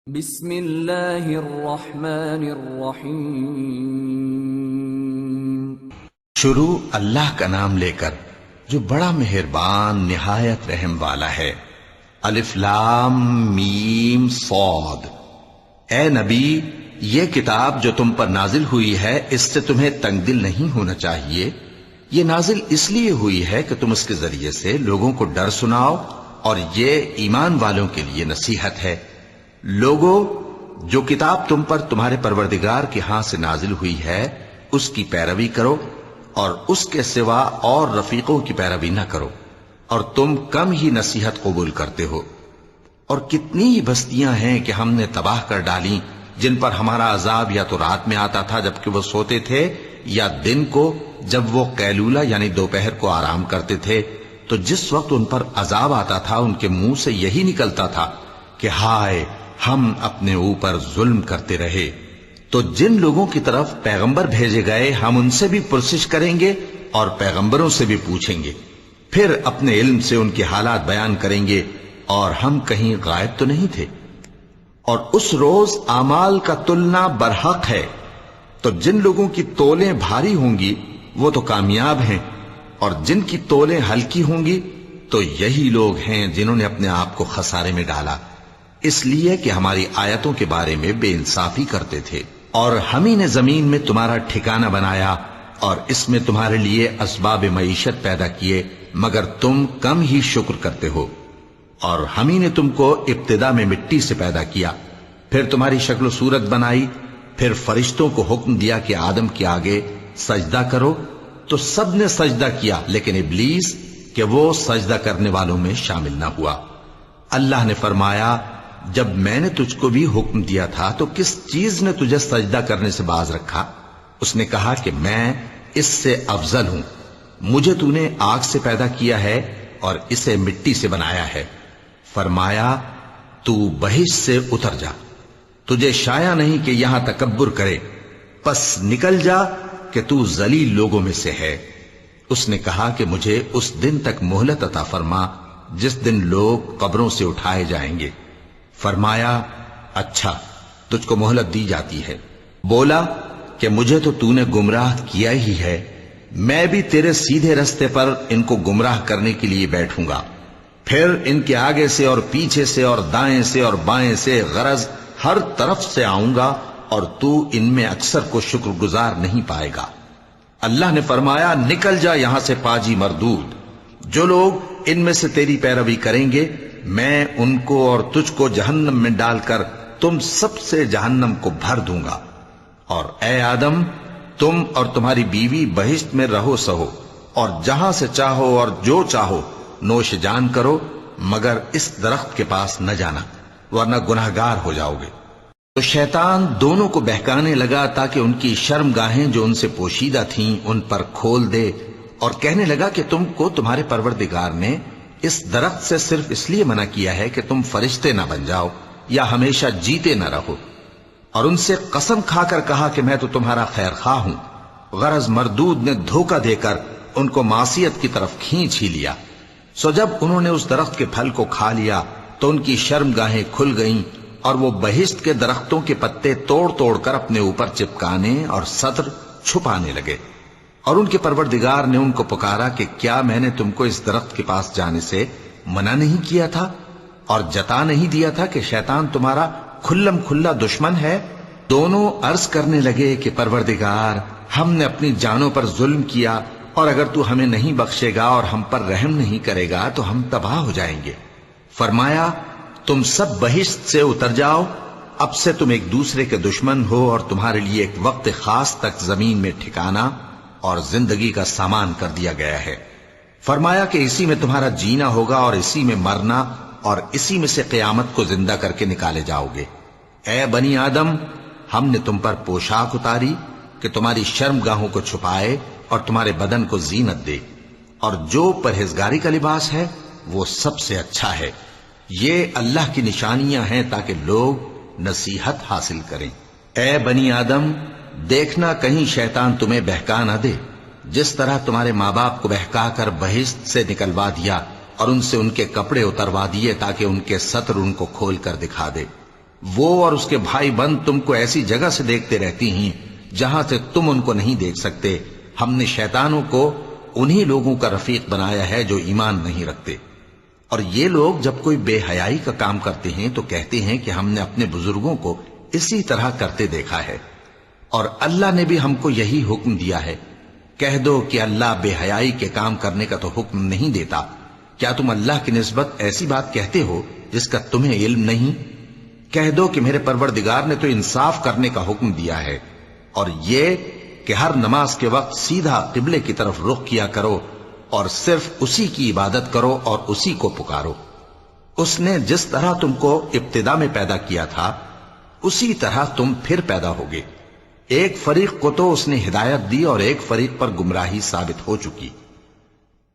بسم اللہ الرحمن الرحیم۔ شروع اللہ کا نام لے کر جو بڑا مہربان نہایت رحم والا ہے۔ الف لام میم صاد۔ اے نبی، یہ کتاب جو تم پر نازل ہوئی ہے اس سے تمہیں تنگ دل نہیں ہونا چاہیے۔ یہ نازل اس لیے ہوئی ہے کہ تم اس کے ذریعے سے لوگوں کو ڈر سناؤ، اور یہ ایمان والوں کے لیے نصیحت ہے۔ لوگو، جو کتاب تم پر تمہارے پروردگار کے ہاں سے نازل ہوئی ہے اس کی پیروی کرو، اور اس کے سوا اور رفیقوں کی پیروی نہ کرو، اور تم کم ہی نصیحت قبول کرتے ہو۔ اور کتنی ہی بستیاں ہیں کہ ہم نے تباہ کر ڈالیں جن پر ہمارا عذاب یا تو رات میں آتا تھا جبکہ وہ سوتے تھے، یا دن کو جب وہ قیلولہ یعنی دوپہر کو آرام کرتے تھے، تو جس وقت ان پر عذاب آتا تھا ان کے منہ سے یہی نکلتا تھا کہ ہائے، ہم اپنے اوپر ظلم کرتے رہے۔ تو جن لوگوں کی طرف پیغمبر بھیجے گئے ہم ان سے بھی پرسش کریں گے اور پیغمبروں سے بھی پوچھیں گے، پھر اپنے علم سے ان کے حالات بیان کریں گے، اور ہم کہیں غائب تو نہیں تھے۔ اور اس روز اعمال کا تلنا برحق ہے، تو جن لوگوں کی تولیں بھاری ہوں گی وہ تو کامیاب ہیں، اور جن کی تولیں ہلکی ہوں گی تو یہی لوگ ہیں جنہوں نے اپنے آپ کو خسارے میں ڈالا، اس لیے کہ ہماری آیتوں کے بارے میں بے انصافی کرتے تھے۔ اور ہم ہی نے زمین میں تمہارا ٹھکانہ بنایا، اور اس میں تمہارے لیے اسباب معیشت پیدا کیے، مگر تم کم ہی شکر کرتے ہو۔ اور ہم ہی نے تم کو ابتدا میں مٹی سے پیدا کیا، پھر تمہاری شکل و صورت بنائی، پھر فرشتوں کو حکم دیا کہ آدم کے آگے سجدہ کرو، تو سب نے سجدہ کیا لیکن ابلیس کہ وہ سجدہ کرنے والوں میں شامل نہ ہوا۔ اللہ نے فرمایا، جب میں نے تجھ کو بھی حکم دیا تھا تو کس چیز نے تجھے سجدہ کرنے سے باز رکھا؟ اس نے کہا کہ میں اس سے افضل ہوں، مجھے تو نے آگ سے پیدا کیا ہے اور اسے مٹی سے بنایا ہے۔ فرمایا، تو بہشت سے اتر جا، تجھے شایع نہیں کہ یہاں تکبر کرے، پس نکل جا کہ تو ذلیل لوگوں میں سے ہے۔ اس نے کہا کہ مجھے اس دن تک مہلت عطا فرما جس دن لوگ قبروں سے اٹھائے جائیں گے۔ فرمایا، اچھا، تجھ کو مہلت دی جاتی ہے۔ بولا کہ مجھے تو نے گمراہ کیا ہی ہے، میں بھی تیرے سیدھے رستے پر ان کو گمراہ کرنے کے لیے بیٹھوں گا، پھر ان کے آگے سے اور پیچھے سے اور دائیں سے اور بائیں سے، غرض ہر طرف سے آؤں گا، اور تو ان میں اکثر کو شکر گزار نہیں پائے گا۔ اللہ نے فرمایا، نکل جا یہاں سے پاجی مردود، جو لوگ ان میں سے تیری پیروی کریں گے میں ان کو اور تجھ کو جہنم میں ڈال کر تم سب سے جہنم کو بھر دوں گا۔ اور اے آدم، تم اور تمہاری بیوی بہشت میں رہو سہو، اور جہاں سے چاہو اور جو چاہو نوش جان کرو، مگر اس درخت کے پاس نہ جانا ورنہ گناہگار ہو جاؤ گے۔ تو شیطان دونوں کو بہکانے لگا تاکہ ان کی شرم گاہیں جو ان سے پوشیدہ تھیں ان پر کھول دے، اور کہنے لگا کہ تم کو تمہارے پروردگار نے اس درخت سے صرف اس لیے منع کیا ہے کہ تم فرشتے نہ بن جاؤ یا ہمیشہ جیتے نہ رہو۔ اور ان سے قسم کھا کر کہا کہ میں تو تمہارا خیر خواہ ہوں۔ غرض مردود نے دھوکہ دے کر ان کو معصیت کی طرف کھینچ ہی لیا۔ سو جب انہوں نے اس درخت کے پھل کو کھا لیا تو ان کی شرم گاہیں کھل گئیں، اور وہ بہشت کے درختوں کے پتے توڑ توڑ کر اپنے اوپر چپکانے اور سطر چھپانے لگے۔ اور ان کے پروردگار نے ان کو پکارا کہ کیا میں نے تم کو اس درخت کے پاس جانے سے منع نہیں کیا تھا، اور جتا نہیں دیا تھا کہ شیطان تمہارا کھلم کھلا دشمن ہے؟ دونوں عرض کرنے لگے کہ پروردگار، ہم نے اپنی جانوں پر ظلم کیا، اور اگر تو ہمیں نہیں بخشے گا اور ہم پر رحم نہیں کرے گا تو ہم تباہ ہو جائیں گے۔ فرمایا، تم سب بہشت سے اتر جاؤ، اب سے تم ایک دوسرے کے دشمن ہو، اور تمہارے لیے ایک وقت خاص تک زمین میں ٹھکانا اور زندگی کا سامان کر دیا گیا ہے۔ فرمایا کہ اسی میں تمہارا جینا ہوگا اور اسی میں مرنا، اور اسی میں سے قیامت کو زندہ کر کے نکالے جاؤ گے۔ اے بنی آدم، ہم نے تم پر پوشاک اتاری کہ تمہاری شرم گاہوں کو چھپائے اور تمہارے بدن کو زینت دے، اور جو پرہیزگاری کا لباس ہے وہ سب سے اچھا ہے۔ یہ اللہ کی نشانیاں ہیں تاکہ لوگ نصیحت حاصل کریں۔ اے بنی آدم، دیکھنا کہیں شیطان تمہیں بہکا نہ دے، جس طرح تمہارے ماں باپ کو بہکا کر بہشت سے نکلوا دیا اور ان سے ان کے کپڑے اتروا دیے تاکہ ان کے ستر ان کو کھول کر دکھا دے۔ وہ اور اس کے بھائی بند تم کو ایسی جگہ سے دیکھتے رہتی ہیں جہاں سے تم ان کو نہیں دیکھ سکتے۔ ہم نے شیطانوں کو انہی لوگوں کا رفیق بنایا ہے جو ایمان نہیں رکھتے۔ اور یہ لوگ جب کوئی بے حیائی کا کام کرتے ہیں تو کہتے ہیں کہ ہم نے اپنے بزرگوں کو اسی طرح کرتے دیکھا ہے، اور اللہ نے بھی ہم کو یہی حکم دیا ہے۔ کہہ دو کہ اللہ بے حیائی کے کام کرنے کا تو حکم نہیں دیتا۔ کیا تم اللہ کی نسبت ایسی بات کہتے ہو جس کا تمہیں علم نہیں؟ کہہ دو کہ میرے پروردگار نے تو انصاف کرنے کا حکم دیا ہے، اور یہ کہ ہر نماز کے وقت سیدھا قبلے کی طرف رخ کیا کرو اور صرف اسی کی عبادت کرو اور اسی کو پکارو۔ اس نے جس طرح تم کو ابتدا میں پیدا کیا تھا اسی طرح تم پھر پیدا ہوگے۔ ایک فریق کو تو اس نے ہدایت دی اور ایک فریق پر گمراہی ثابت ہو چکی۔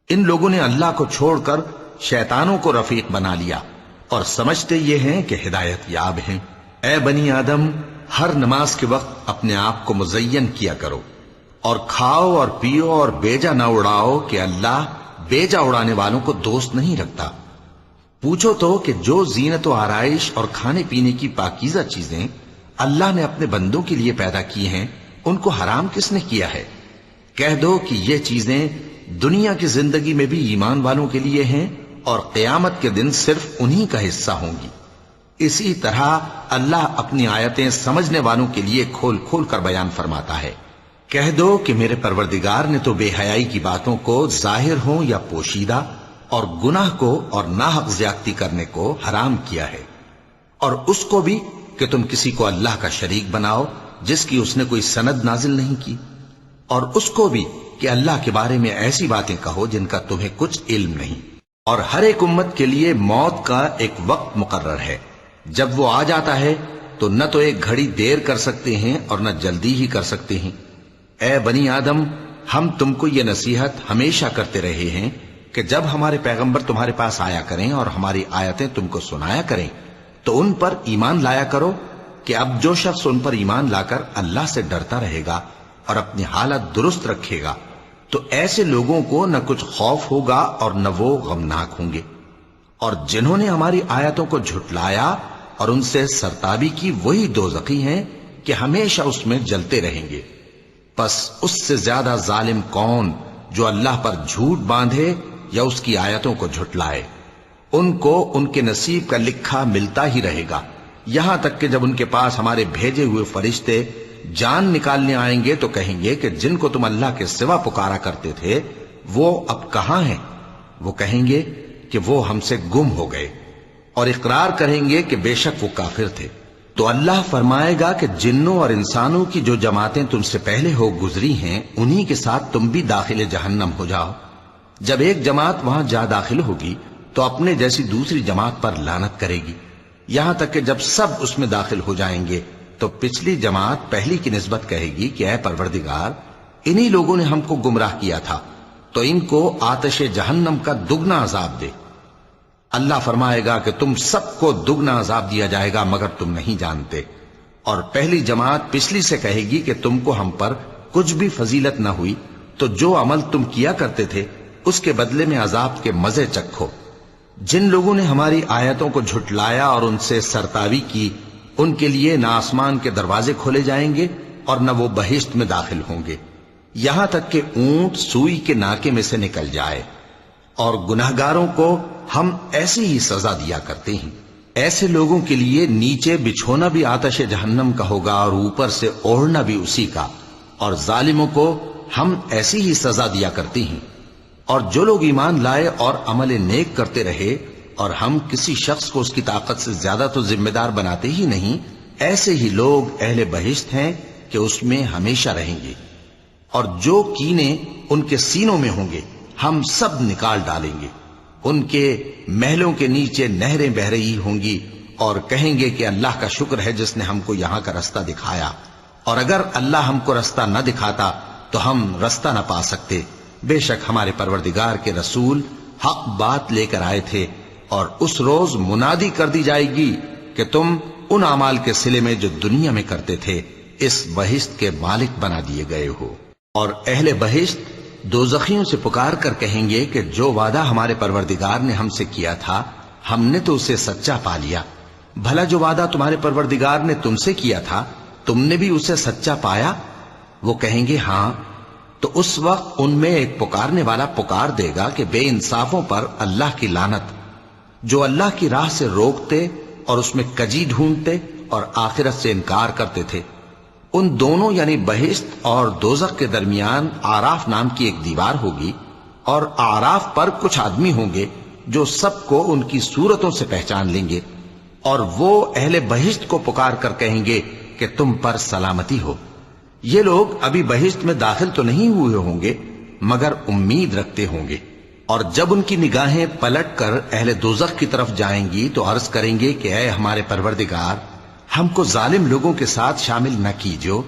ان لوگوں نے اللہ کو چھوڑ کر شیطانوں کو رفیق بنا لیا اور سمجھتے یہ ہیں کہ ہدایت یاب ہیں۔ اے بنی آدم، ہر نماز کے وقت اپنے آپ کو مزین کیا کرو اور کھاؤ اور پیو اور بیجا نہ اڑاؤ کہ اللہ بیجا اڑانے والوں کو دوست نہیں رکھتا۔ پوچھو تو کہ جو زینت و آرائش اور کھانے پینے کی پاکیزہ چیزیں اللہ نے اپنے بندوں کے لیے پیدا کی ہیں ان کو حرام کس نے کیا ہے؟ کہہ دو کہ یہ چیزیں دنیا کی زندگی میں بھی ایمان والوں کے لیے ہیں اور قیامت کے دن صرف انہی کا حصہ ہوں گی۔ اسی طرح اللہ اپنی آیتیں سمجھنے والوں کے لیے کھول کھول کر بیان فرماتا ہے۔ کہہ دو کہ میرے پروردگار نے تو بے حیائی کی باتوں کو ظاہر ہوں یا پوشیدہ اور گناہ کو اور ناحق زیادتی کرنے کو حرام کیا ہے، اور اس کو بھی کہ تم کسی کو اللہ کا شریک بناؤ جس کی اس نے کوئی سند نازل نہیں کی، اور اس کو بھی کہ اللہ کے بارے میں ایسی باتیں کہو جن کا تمہیں کچھ علم نہیں۔ اور ہر ایک امت کے لیے موت کا ایک وقت مقرر ہے، جب وہ آ جاتا ہے تو نہ تو ایک گھڑی دیر کر سکتے ہیں اور نہ جلدی ہی کر سکتے ہیں۔ اے بنی آدم، ہم تم کو یہ نصیحت ہمیشہ کرتے رہے ہیں کہ جب ہمارے پیغمبر تمہارے پاس آیا کریں اور ہماری آیتیں تم کو سنایا کریں تو ان پر ایمان لایا کرو، کہ اب جو شخص ان پر ایمان لا کر اللہ سے ڈرتا رہے گا اور اپنی حالت درست رکھے گا تو ایسے لوگوں کو نہ کچھ خوف ہوگا اور نہ وہ غمناک ہوں گے۔ اور جنہوں نے ہماری آیتوں کو جھٹلایا اور ان سے سرتابی کی وہی دوزخی ہیں کہ ہمیشہ اس میں جلتے رہیں گے۔ پس اس سے زیادہ ظالم کون جو اللہ پر جھوٹ باندھے یا اس کی آیتوں کو جھٹلائے؟ ان کو ان کے نصیب کا لکھا ملتا ہی رہے گا، یہاں تک کہ جب ان کے پاس ہمارے بھیجے ہوئے فرشتے جان نکالنے آئیں گے تو کہیں گے کہ جن کو تم اللہ کے سوا پکارا کرتے تھے وہ اب کہاں ہیں؟ وہ کہیں گے کہ وہ ہم سے گم ہو گئے، اور اقرار کریں گے کہ بے شک وہ کافر تھے۔ تو اللہ فرمائے گا کہ جنوں اور انسانوں کی جو جماعتیں تم سے پہلے ہو گزری ہیں انہی کے ساتھ تم بھی داخل جہنم ہو جاؤ۔ جب ایک جماعت وہاں جا داخل ہوگی تو اپنے جیسی دوسری جماعت پر لعنت کرے گی، یہاں تک کہ جب سب اس میں داخل ہو جائیں گے تو پچھلی جماعت پہلی کی نسبت کہے گی کہ اے پروردگار، انہی لوگوں نے ہم کو گمراہ کیا تھا، تو ان کو آتش جہنم کا دگنا عذاب دے۔ اللہ فرمائے گا کہ تم سب کو دگنا عذاب دیا جائے گا مگر تم نہیں جانتے۔ اور پہلی جماعت پچھلی سے کہے گی کہ تم کو ہم پر کچھ بھی فضیلت نہ ہوئی، تو جو عمل تم کیا کرتے تھے اس کے بدلے میں عذاب کے مزے چکھو۔ جن لوگوں نے ہماری آیتوں کو جھٹلایا اور ان سے سرتاوی کی ان کے لیے نہ آسمان کے دروازے کھولے جائیں گے اور نہ وہ بہشت میں داخل ہوں گے، یہاں تک کہ اونٹ سوئی کے ناکے میں سے نکل جائے۔ اور گناہگاروں کو ہم ایسی ہی سزا دیا کرتے ہیں۔ ایسے لوگوں کے لیے نیچے بچھونا بھی آتش جہنم کا ہوگا اور اوپر سے اوڑھنا بھی اسی کا، اور ظالموں کو ہم ایسی ہی سزا دیا کرتے ہیں۔ اور جو لوگ ایمان لائے اور عمل نیک کرتے رہے اور ہم کسی شخص کو اس کی طاقت سے زیادہ تو ذمہ دار بناتے ہی نہیں، ایسے ہی لوگ اہل بہشت ہیں کہ اس میں ہمیشہ رہیں گے۔ اور جو کینے ان کے سینوں میں ہوں گے ہم سب نکال ڈالیں گے، ان کے محلوں کے نیچے نہریں بہہ رہی ہوں گی، اور کہیں گے کہ اللہ کا شکر ہے جس نے ہم کو یہاں کا رستہ دکھایا، اور اگر اللہ ہم کو رستہ نہ دکھاتا تو ہم رستہ نہ پا سکتے۔ بے شک ہمارے پروردگار کے رسول حق بات لے کر آئے تھے، اور اس روز منادی کر دی جائے گی کہ تم ان اعمال کے صلے میں جو دنیا میں کرتے تھے اس بہشت کے مالک بنا دیے گئے ہو۔ اور اہل بہشت دوزخیوں سے پکار کر کہیں گے کہ جو وعدہ ہمارے پروردگار نے ہم سے کیا تھا ہم نے تو اسے سچا پا لیا، بھلا جو وعدہ تمہارے پروردگار نے تم سے کیا تھا تم نے بھی اسے سچا پایا؟ وہ کہیں گے ہاں، تو اس وقت ان میں ایک پکارنے والا پکار دے گا کہ بے انصافوں پر اللہ کی لعنت، جو اللہ کی راہ سے روکتے اور اس میں کجی ڈھونڈتے اور آخرت سے انکار کرتے تھے۔ ان دونوں یعنی بہشت اور دوزخ کے درمیان آراف نام کی ایک دیوار ہوگی، اور آراف پر کچھ آدمی ہوں گے جو سب کو ان کی صورتوں سے پہچان لیں گے، اور وہ اہل بہشت کو پکار کر کہیں گے کہ تم پر سلامتی ہو۔ یہ لوگ ابھی بہشت میں داخل تو نہیں ہوئے ہوں گے مگر امید رکھتے ہوں گے، اور جب ان کی نگاہیں پلٹ کر اہل دوزخ کی طرف جائیں گی تو عرض کریں گے کہ اے ہمارے پروردگار، ہم کو ظالم لوگوں کے ساتھ شامل نہ کیجو۔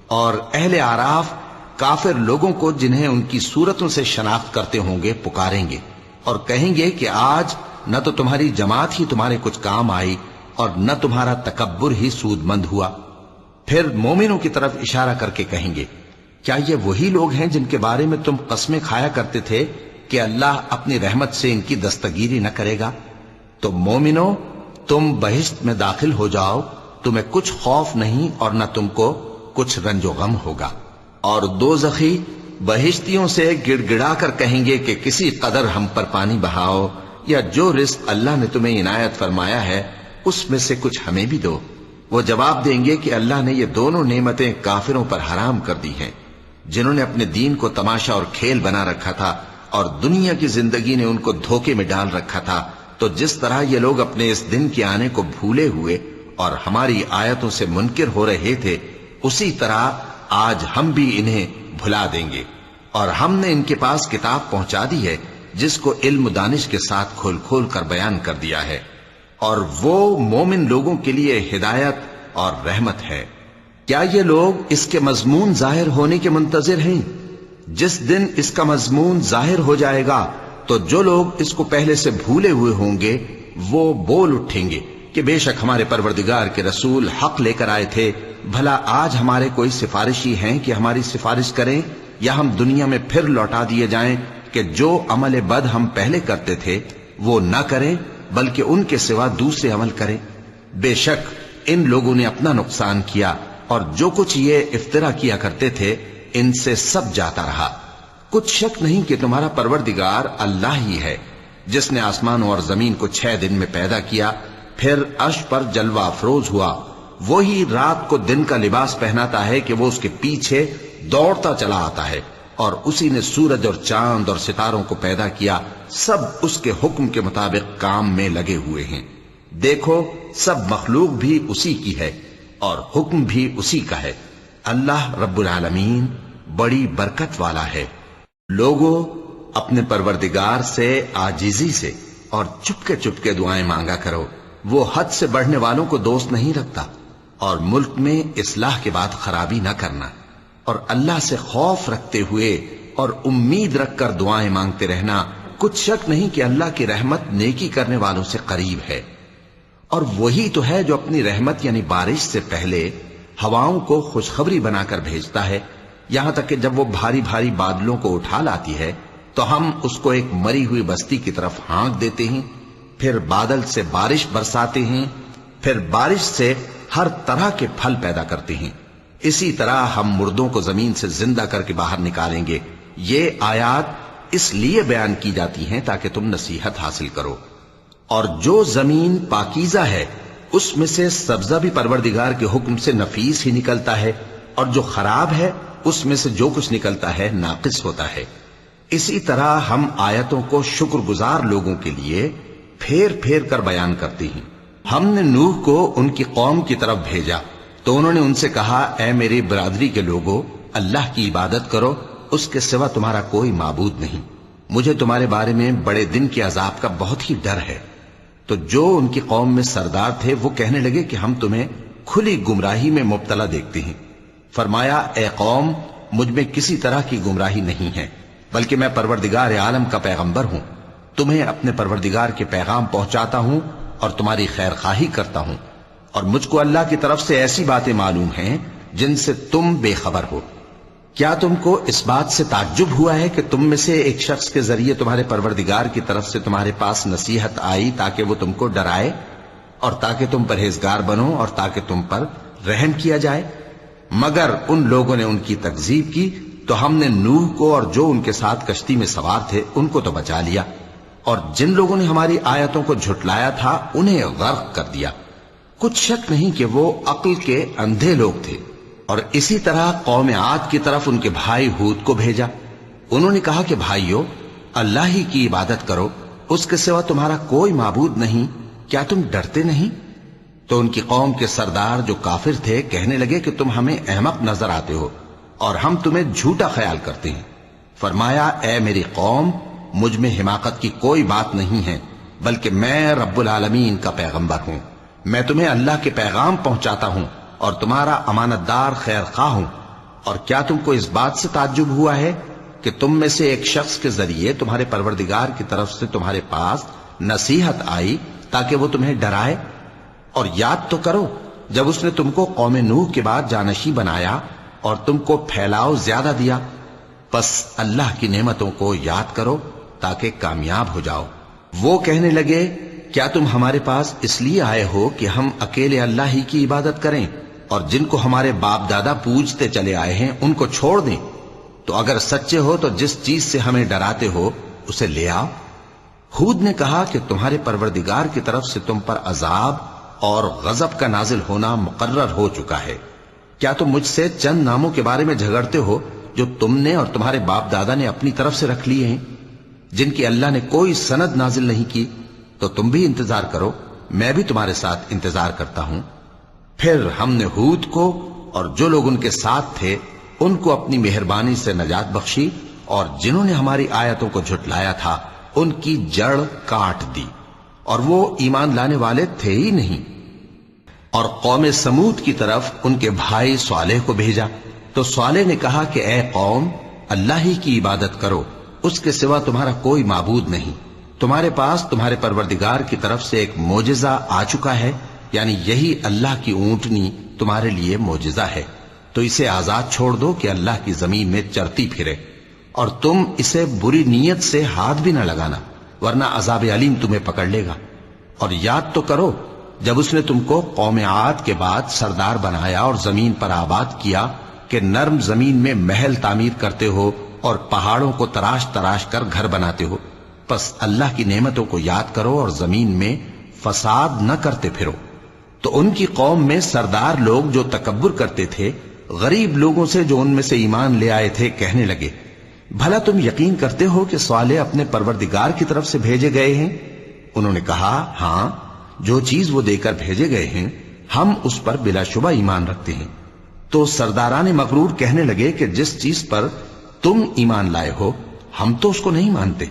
اور اہل آراف کافر لوگوں کو جنہیں ان کی صورتوں سے شناخت کرتے ہوں گے پکاریں گے اور کہیں گے کہ آج نہ تو تمہاری جماعت ہی تمہارے کچھ کام آئی اور نہ تمہارا تکبر ہی سود مند ہوا۔ پھر مومنوں کی طرف اشارہ کر کے کہیں گے، کیا یہ وہی لوگ ہیں جن کے بارے میں تم قسمیں کھایا کرتے تھے کہ اللہ اپنی رحمت سے ان کی دستگیری نہ کرے گا؟ تو مومنوں، تم بہشت میں داخل ہو جاؤ، تمہیں کچھ خوف نہیں اور نہ تم کو کچھ رنج و غم ہوگا۔ اور دوزخی بہشتیوں سے گڑ گڑا کر کہیں گے کہ کسی قدر ہم پر پانی بہاؤ، یا جو رزق اللہ نے تمہیں عنایت فرمایا ہے اس میں سے کچھ ہمیں بھی دو۔ وہ جواب دیں گے کہ اللہ نے یہ دونوں نعمتیں کافروں پر حرام کر دی ہیں، جنہوں نے اپنے دین کو تماشا اور کھیل بنا رکھا تھا اور دنیا کی زندگی نے ان کو دھوکے میں ڈال رکھا تھا۔ تو جس طرح یہ لوگ اپنے اس دن کے آنے کو بھولے ہوئے اور ہماری آیتوں سے منکر ہو رہے تھے، اسی طرح آج ہم بھی انہیں بھلا دیں گے۔ اور ہم نے ان کے پاس کتاب پہنچا دی ہے جس کو علم و دانش کے ساتھ کھول کھول کر بیان کر دیا ہے، اور وہ مومن لوگوں کے لیے ہدایت اور رحمت ہے۔ کیا یہ لوگ اس کے مضمون ظاہر ہونے کے منتظر ہیں؟ جس دن اس کا مضمون ظاہر ہو جائے گا تو جو لوگ اس کو پہلے سے بھولے ہوئے ہوں گے وہ بول اٹھیں گے کہ بے شک ہمارے پروردگار کے رسول حق لے کر آئے تھے، بھلا آج ہمارے کوئی سفارشی ہیں کہ ہماری سفارش کریں، یا ہم دنیا میں پھر لوٹا دیے جائیں کہ جو عمل بد ہم پہلے کرتے تھے وہ نہ کریں بلکہ ان کے سوا دوسرے عمل کریں۔ بے شک ان لوگوں نے اپنا نقصان کیا، اور جو کچھ یہ افترا کیا کرتے تھے ان سے سب جاتا رہا۔ کچھ شک نہیں کہ تمہارا پروردگار اللہ ہی ہے جس نے آسمانوں اور زمین کو 6 دن میں پیدا کیا، پھر عرش پر جلوہ افروز ہوا۔ وہی رات کو دن کا لباس پہناتا ہے کہ وہ اس کے پیچھے دوڑتا چلا آتا ہے، اور اسی نے سورج اور چاند اور ستاروں کو پیدا کیا، سب اس کے حکم کے مطابق کام میں لگے ہوئے ہیں۔ دیکھو سب مخلوق بھی اسی کی ہے اور حکم بھی اسی کا ہے۔ اللہ رب العالمین بڑی برکت والا ہے۔ لوگوں، اپنے پروردگار سے عاجزی سے اور چپکے دعائیں مانگا کرو، وہ حد سے بڑھنے والوں کو دوست نہیں رکھتا، اور ملک میں اصلاح کے بعد خرابی نہ کرنا، اور اللہ سے خوف رکھتے ہوئے اور امید رکھ کر دعائیں مانگتے رہنا۔ کچھ شک نہیں کہ اللہ کی رحمت نیکی کرنے والوں سے قریب ہے، اور وہی تو ہے جو اپنی رحمت یعنی بارش سے پہلے ہواؤں کو خوشخبری بنا کر بھیجتا ہے، یہاں تک کہ جب وہ بھاری بھاری بادلوں کو اٹھا لاتی ہے تو ہم اس کو ایک مری ہوئی بستی کی طرف ہانک دیتے ہیں، پھر بادل سے بارش برساتے ہیں، پھر بارش سے ہر طرح کے پھل پیدا کرتے ہیں۔ اسی طرح ہم مردوں کو زمین سے زندہ کر کے باہر نکالیں گے۔ یہ آیات اس لیے بیان کی جاتی ہیں تاکہ تم نصیحت حاصل کرو۔ اور جو زمین پاکیزہ ہے اس میں سے سبزہ بھی پروردگار کے حکم سے نفیس ہی نکلتا ہے، اور جو خراب ہے اس میں سے جو کچھ نکلتا ہے ناقص ہوتا ہے۔ اسی طرح ہم آیتوں کو شکر گزار لوگوں کے لیے پھیر پھیر کر بیان کرتے ہیں۔ ہم نے نوح کو ان کی قوم کی طرف بھیجا تو انہوں نے ان سے کہا، اے میری برادری کے لوگوں، اللہ کی عبادت کرو، اس کے سوا تمہارا کوئی معبود نہیں۔ مجھے تمہارے بارے میں بڑے دن کے عذاب کا بہت ہی ڈر ہے۔ تو جو ان کی قوم میں سردار تھے وہ کہنے لگے کہ ہم تمہیں کھلی گمراہی میں مبتلا دیکھتے ہیں۔ فرمایا، اے قوم، مجھ میں کسی طرح کی گمراہی نہیں ہے، بلکہ میں پروردگار عالم کا پیغمبر ہوں، تمہیں اپنے پروردگار کے پیغام پہنچاتا ہوں اور تمہاری خیر خواہی کرتا ہوں، اور مجھ کو اللہ کی طرف سے ایسی باتیں معلوم ہیں جن سے تم بے خبر ہو۔ کیا تم کو اس بات سے تعجب ہوا ہے کہ تم میں سے ایک شخص کے ذریعے تمہارے پروردگار کی طرف سے تمہارے پاس نصیحت آئی تاکہ وہ تم کو ڈرائے؟ اور تاکہ تم پرہیزگار بنو اور تاکہ تم پر رحم کیا جائے۔ مگر ان لوگوں نے ان کی تکذیب کی تو ہم نے نوح کو اور جو ان کے ساتھ کشتی میں سوار تھے ان کو تو بچا لیا، اور جن لوگوں نے ہماری آیتوں کو جھٹلایا تھا انہیں غرق کر دیا۔ کچھ شک نہیں کہ وہ عقل کے اندھے لوگ تھے۔ اور اسی طرح قوم عاد کی طرف ان کے بھائی ہود کو بھیجا۔ انہوں نے کہا کہ بھائیو، اللہ ہی کی عبادت کرو، اس کے سوا تمہارا کوئی معبود نہیں، کیا تم ڈرتے نہیں؟ تو ان کی قوم کے سردار جو کافر تھے کہنے لگے کہ تم ہمیں احمق نظر آتے ہو اور ہم تمہیں جھوٹا خیال کرتے ہیں۔ فرمایا، اے میری قوم، مجھ میں حماقت کی کوئی بات نہیں ہے، بلکہ میں رب العالمین کا پیغمبر ہوں۔ میں تمہیں اللہ کے پیغام پہنچاتا ہوں اور تمہارا امانت دار خیر خواہ ہوں۔ اور کیا تم کو اس بات سے تعجب ہوا ہے کہ تم میں سے ایک شخص کے ذریعے تمہارے پروردگار کی طرف سے تمہارے پاس نصیحت آئی تاکہ وہ تمہیں ڈرائے؟ اور یاد تو کرو جب اس نے تم کو قوم نوح کے بعد جانشین بنایا اور تم کو پھیلاؤ زیادہ دیا۔ پس اللہ کی نعمتوں کو یاد کرو تاکہ کامیاب ہو جاؤ۔ وہ کہنے لگے، کیا تم ہمارے پاس اس لیے آئے ہو کہ ہم اکیلے اللہ ہی کی عبادت کریں اور جن کو ہمارے باپ دادا پوجتے چلے آئے ہیں ان کو چھوڑ دیں؟ تو اگر سچے ہو تو جس چیز سے ہمیں ڈراتے ہو اسے لے آؤ۔ ہود نے کہا کہ تمہارے پروردگار کی طرف سے تم پر عذاب اور غضب کا نازل ہونا مقرر ہو چکا ہے۔ کیا تم مجھ سے چند ناموں کے بارے میں جھگڑتے ہو جو تم نے اور تمہارے باپ دادا نے اپنی طرف سے رکھ لیے ہیں، جن کی اللہ نے کوئی سند نازل نہیں کی؟ تو تم بھی انتظار کرو، میں بھی تمہارے ساتھ انتظار کرتا ہوں۔ پھر ہم نے ہود کو اور جو لوگ ان کے ساتھ تھے ان کو اپنی مہربانی سے نجات بخشی، اور جنہوں نے ہماری آیتوں کو جھٹلایا تھا ان کی جڑ کاٹ دی، اور وہ ایمان لانے والے تھے ہی نہیں۔ اور قوم سمود کی طرف ان کے بھائی صالح کو بھیجا تو صالح نے کہا کہ اے قوم، اللہ ہی کی عبادت کرو، اس کے سوا تمہارا کوئی معبود نہیں۔ تمہارے پاس تمہارے پروردگار کی طرف سے ایک معجزہ آ چکا ہے، یعنی یہی اللہ کی اونٹنی تمہارے لیے معجزہ ہے، تو اسے آزاد چھوڑ دو کہ اللہ کی زمین میں چرتی پھرے، اور تم اسے بری نیت سے ہاتھ بھی نہ لگانا، ورنہ عذاب علیم تمہیں پکڑ لے گا۔ اور یاد تو کرو جب اس نے تم کو قوم عاد کے بعد سردار بنایا اور زمین پر آباد کیا کہ نرم زمین میں محل تعمیر کرتے ہو اور پہاڑوں کو تراش تراش کر گھر بناتے ہو۔ پس اللہ کی نعمتوں کو یاد کرو اور زمین میں فساد نہ کرتے پھرو۔ تو ان کی قوم میں سردار لوگ جو تکبر کرتے تھے غریب لوگوں سے جو ان میں سے ایمان لے آئے تھے کہنے لگے، بھلا تم یقین کرتے ہو کہ صالح اپنے پروردگار کی طرف سے بھیجے گئے ہیں؟ انہوں نے کہا، ہاں، جو چیز وہ دے کر بھیجے گئے ہیں ہم اس پر بلا شبہ ایمان رکھتے ہیں۔ تو سرداران مغرور کہنے لگے کہ جس چیز پر تم ایمان لائے ہو ہم تو اس کو نہیں مانتے۔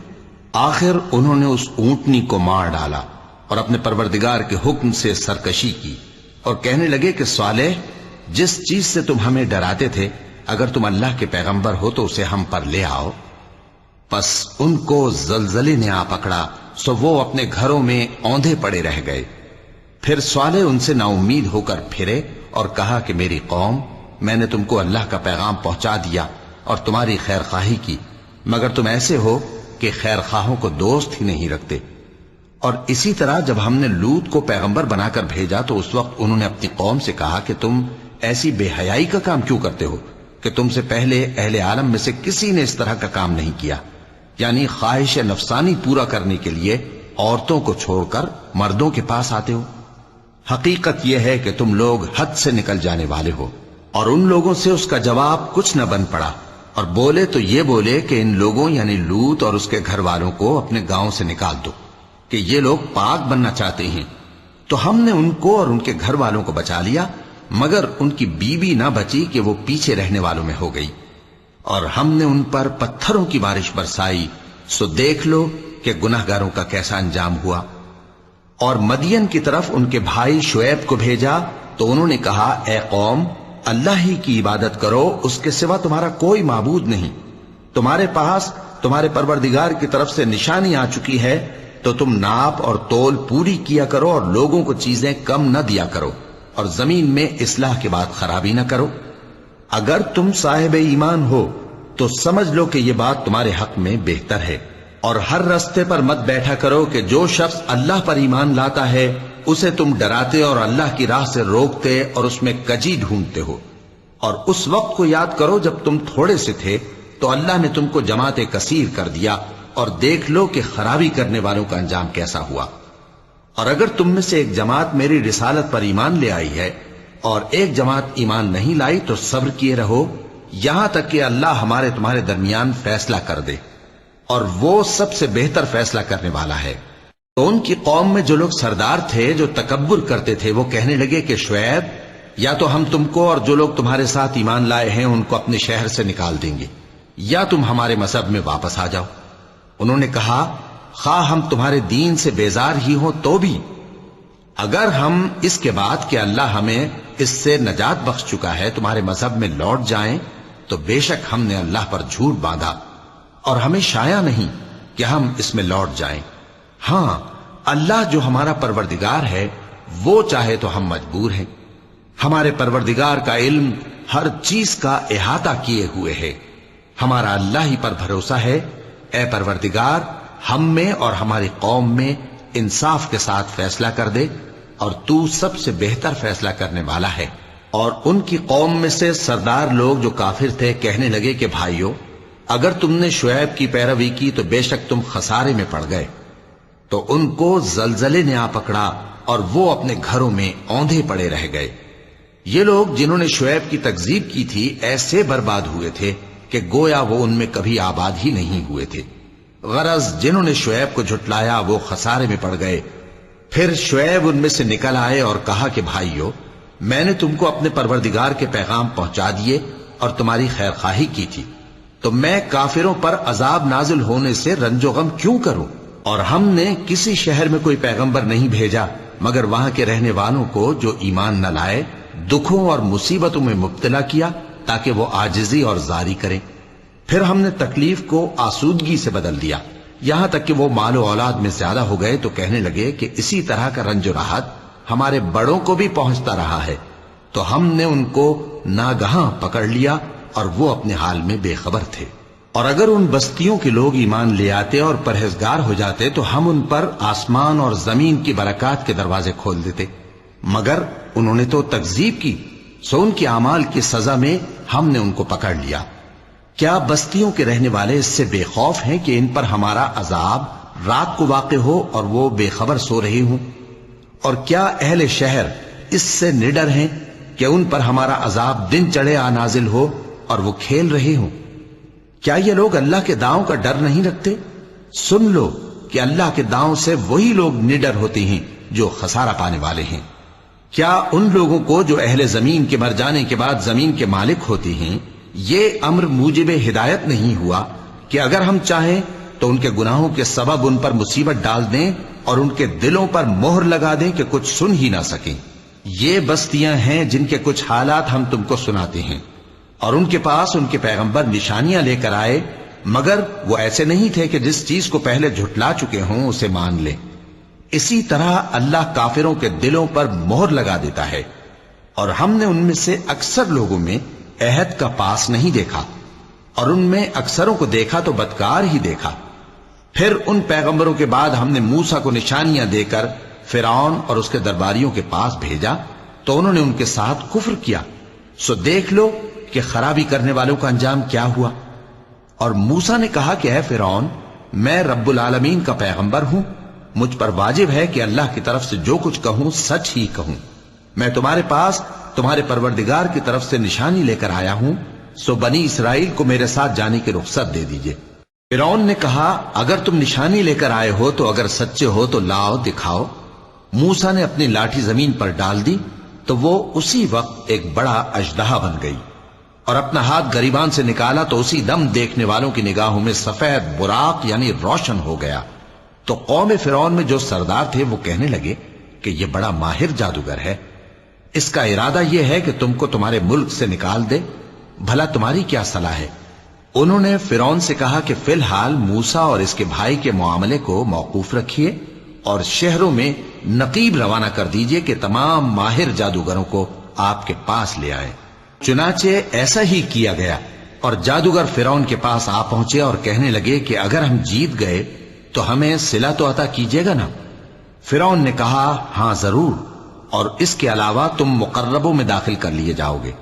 آخر انہوں نے اس اونٹنی کو مار ڈالا اور اپنے پروردگار کے حکم سے سرکشی کی، اور کہنے لگے کہ صالح، جس چیز سے تم ہمیں ڈراتے تھے اگر تم اللہ کے پیغمبر ہو تو اسے ہم پر لے آؤ۔ پس ان کو زلزلے نے آ پکڑا، سو وہ اپنے گھروں میں اوندھے پڑے رہ گئے۔ پھر صالح ان سے نا امید ہو کر پھرے اور کہا کہ میری قوم، میں نے تم کو اللہ کا پیغام پہنچا دیا اور تمہاری خیر خواہی کی، مگر تم ایسے ہو کہ خیر خواہوں کو دوست ہی نہیں رکھتے۔ اور اسی طرح جب ہم نے لوط کو پیغمبر بنا کر بھیجا تو اس وقت انہوں نے اپنی قوم سے کہا کہ تم ایسی بے حیائی کا کام کیوں کرتے ہو کہ تم سے پہلے اہل عالم میں سے کسی نے اس طرح کا کام نہیں کیا، یعنی خواہش نفسانی پورا کرنے کے لیے عورتوں کو چھوڑ کر مردوں کے پاس آتے ہو۔ حقیقت یہ ہے کہ تم لوگ حد سے نکل جانے والے ہو۔ اور ان لوگوں سے اس کا جواب کچھ نہ بن پڑا، اور بولے تو یہ بولے کہ ان لوگوں یعنی لوط اور اس کے گھر والوں کو اپنے گاؤں سے نکال دو کہ یہ لوگ پاک بننا چاہتے ہیں۔ تو ہم نے ان کو اور ان کے گھر والوں کو بچا لیا، مگر ان کی بیوی نہ بچی کہ وہ پیچھے رہنے والوں میں ہو گئی، اور ہم نے ان پر پتھروں کی بارش برسائی، سو دیکھ لو کہ گناہگاروں کا کیسا انجام ہوا۔ اور مدین کی طرف ان کے بھائی شعیب کو بھیجا تو انہوں نے کہا، اے قوم، اللہ ہی کی عبادت کرو، اس کے سوا تمہارا کوئی معبود نہیں۔ تمہارے پاس تمہارے پروردگار کی طرف سے نشانی آ چکی ہے، تو تم ناپ اور تول پوری کیا کرو اور لوگوں کو چیزیں کم نہ دیا کرو، اور زمین میں اصلاح کے بعد خرابی نہ کرو۔ اگر تم صاحب ایمان ہو تو سمجھ لو کہ یہ بات تمہارے حق میں بہتر ہے، اور ہر رستے پر مت بیٹھا کرو کہ جو شخص اللہ پر ایمان لاتا ہے اسے تم ڈراتے اور اللہ کی راہ سے روکتے اور اس میں کجی ڈھونڈتے ہو۔ اور اس وقت کو یاد کرو جب تم تھوڑے سے تھے تو اللہ نے تم کو جماعت کثیر کر دیا، اور دیکھ لو کہ خرابی کرنے والوں کا انجام کیسا ہوا۔ اور اگر تم میں سے ایک جماعت میری رسالت پر ایمان لے آئی ہے اور ایک جماعت ایمان نہیں لائی تو صبر کیے رہو یہاں تک کہ اللہ ہمارے تمہارے درمیان فیصلہ کر دے، اور وہ سب سے بہتر فیصلہ کرنے والا ہے۔ تو ان کی قوم میں جو لوگ سردار تھے جو تکبر کرتے تھے وہ کہنے لگے کہ شعیب، یا تو ہم تم کو اور جو لوگ تمہارے ساتھ ایمان لائے ہیں ان کو اپنے شہر سے نکال دیں گے، یا تم ہمارے مذہب میں واپس آ جاؤ۔ انہوں نے کہا خواہ ہم تمہارے دین سے بیزار ہی ہوں تو بھی، اگر ہم اس کے بعد کہ اللہ ہمیں اس سے نجات بخش چکا ہے تمہارے مذہب میں لوٹ جائیں تو بے شک ہم نے اللہ پر جھوٹ باندھا، اور ہمیں شایع نہیں کہ ہم اس میں لوٹ جائیں۔ ہاں، اللہ جو ہمارا پروردگار ہے وہ چاہے تو ہم مجبور ہیں۔ ہمارے پروردگار کا علم ہر چیز کا احاطہ کیے ہوئے ہے۔ ہمارا اللہ ہی پر بھروسہ ہے۔ اے پروردگار، ہم میں اور ہماری قوم میں انصاف کے ساتھ فیصلہ کر دے، اور تو سب سے بہتر فیصلہ کرنے والا ہے۔ اور ان کی قوم میں سے سردار لوگ جو کافر تھے کہنے لگے کہ بھائیو، اگر تم نے شعیب کی پیروی کی تو بے شک تم خسارے میں پڑ گئے۔ تو ان کو زلزلے نے آ پکڑا اور وہ اپنے گھروں میں اوندھے پڑے رہ گئے۔ یہ لوگ جنہوں نے شعیب کی تکذیب کی تھی ایسے برباد ہوئے تھے کہ گویا وہ ان میں کبھی آباد ہی نہیں ہوئے تھے۔ غرض جنہوں نے شعیب کو جھٹلایا وہ خسارے میں پڑ گئے۔ پھر شعیب ان میں سے نکل آئے اور کہا کہ بھائیو، میں نے تم کو اپنے پروردگار کے پیغام پہنچا دیے اور تمہاری خیر خواہی کی تھی، تو میں کافروں پر عذاب نازل ہونے سے رنج و غم کیوں کروں؟ اور ہم نے کسی شہر میں کوئی پیغمبر نہیں بھیجا مگر وہاں کے رہنے والوں کو جو ایمان نہ لائے دکھوں اور مصیبتوں میں مبتلا کیا تاکہ وہ عاجزی اور زاری کریں۔ پھر ہم نے تکلیف کو آسودگی سے بدل دیا، یہاں تک کہ وہ مال و اولاد میں زیادہ ہو گئے تو کہنے لگے کہ اسی طرح کا رنج و راحت ہمارے بڑوں کو بھی پہنچتا رہا ہے۔ تو ہم نے ان کو ناگہاں پکڑ لیا اور وہ اپنے حال میں بے خبر تھے۔ اور اگر ان بستیوں کے لوگ ایمان لے آتے اور پرہیزگار ہو جاتے تو ہم ان پر آسمان اور زمین کی برکات کے دروازے کھول دیتے، مگر انہوں نے تو تکذیب کی، سو ان کے اعمال کی سزا میں ہم نے ان کو پکڑ لیا۔ کیا بستیوں کے رہنے والے اس سے بے خوف ہیں کہ ان پر ہمارا عذاب رات کو واقع ہو اور وہ بے خبر سو رہے ہوں؟ اور کیا اہل شہر اس سے نڈر ہیں کہ ان پر ہمارا عذاب دن چڑھے آ نازل ہو اور وہ کھیل رہے ہوں؟ کیا یہ لوگ اللہ کے داؤں کا ڈر نہیں رکھتے؟ سن لو کہ اللہ کے داؤں سے وہی لوگ نڈر ہوتے ہیں جو خسارہ پانے والے ہیں۔ کیا ان لوگوں کو جو اہل زمین کے مر جانے کے بعد زمین کے مالک ہوتے ہیں یہ امر موجب ہدایت نہیں ہوا کہ اگر ہم چاہیں تو ان کے گناہوں کے سبب ان پر مصیبت ڈال دیں اور ان کے دلوں پر مہر لگا دیں کہ کچھ سن ہی نہ سکیں؟ یہ بستیاں ہیں جن کے کچھ حالات ہم تم کو سناتے ہیں، اور ان کے پاس ان کے پیغمبر نشانیاں لے کر آئے، مگر وہ ایسے نہیں تھے کہ جس چیز کو پہلے جھٹلا چکے ہوں اسے مان لیں۔ اسی طرح اللہ کافروں کے دلوں پر مہر لگا دیتا ہے، اور ہم نے ان میں سے اکثر لوگوں میں عہد کا پاس نہیں دیکھا، اور ان میں اکثروں کو دیکھا تو بدکار ہی دیکھا۔ پھر ان پیغمبروں کے بعد ہم نے موسیٰ کو نشانیاں دے کر فرعون اور اس کے درباریوں کے پاس بھیجا تو انہوں نے ان کے ساتھ کفر کیا، سو دیکھ لو کہ خرابی کرنے والوں کا انجام کیا ہوا۔ اور موسیٰ نے کہا کہ اے فرعون، میں رب العالمین کا پیغمبر ہوں، مجھ پر واجب ہے کہ اللہ کی طرف سے جو کچھ کہوں سچ ہی کہوں۔ میں تمہارے پاس تمہارے پروردگار کی طرف سے نشانی لے کر آیا ہوں، سو بنی اسرائیل کو میرے ساتھ جانے کی رخصت دے دیجئے۔ فرعون نے کہا اگر تم نشانی لے کر آئے ہو تو اگر سچے ہو تو لاؤ دکھاؤ۔ موسیٰ نے اپنی لاٹھی زمین پر ڈال دی تو وہ اسی وقت ایک بڑا اژدہا بن گئی، اور اپنا ہاتھ گریبان سے نکالا تو اسی دم دیکھنے والوں کی نگاہوں میں سفید براق یعنی روشن ہو گیا۔ تو قوم فرعون میں جو سردار تھے وہ کہنے لگے کہ یہ بڑا ماہر جادوگر ہے، اس کا ارادہ یہ ہے کہ تم کو تمہارے ملک سے نکال دے، بھلا تمہاری کیا صلاح ہے؟ انہوں نے فرعون سے کہا کہ فی الحال موسیٰ اور اس کے بھائی کے معاملے کو موقوف رکھیے اور شہروں میں نقیب روانہ کر دیجئے کہ تمام ماہر جادوگروں کو آپ کے پاس لے آئیں۔ چنانچہ ایسا ہی کیا گیا، اور جادوگر فرعون کے پاس آ پہنچے اور کہنے لگے کہ اگر ہم جیت گئے تو ہمیں صلہ تو عطا کیجیے گا نا؟ فرعون نے کہا ہاں ضرور، اور اس کے علاوہ تم مقربوں میں داخل کر لیے جاؤ گے۔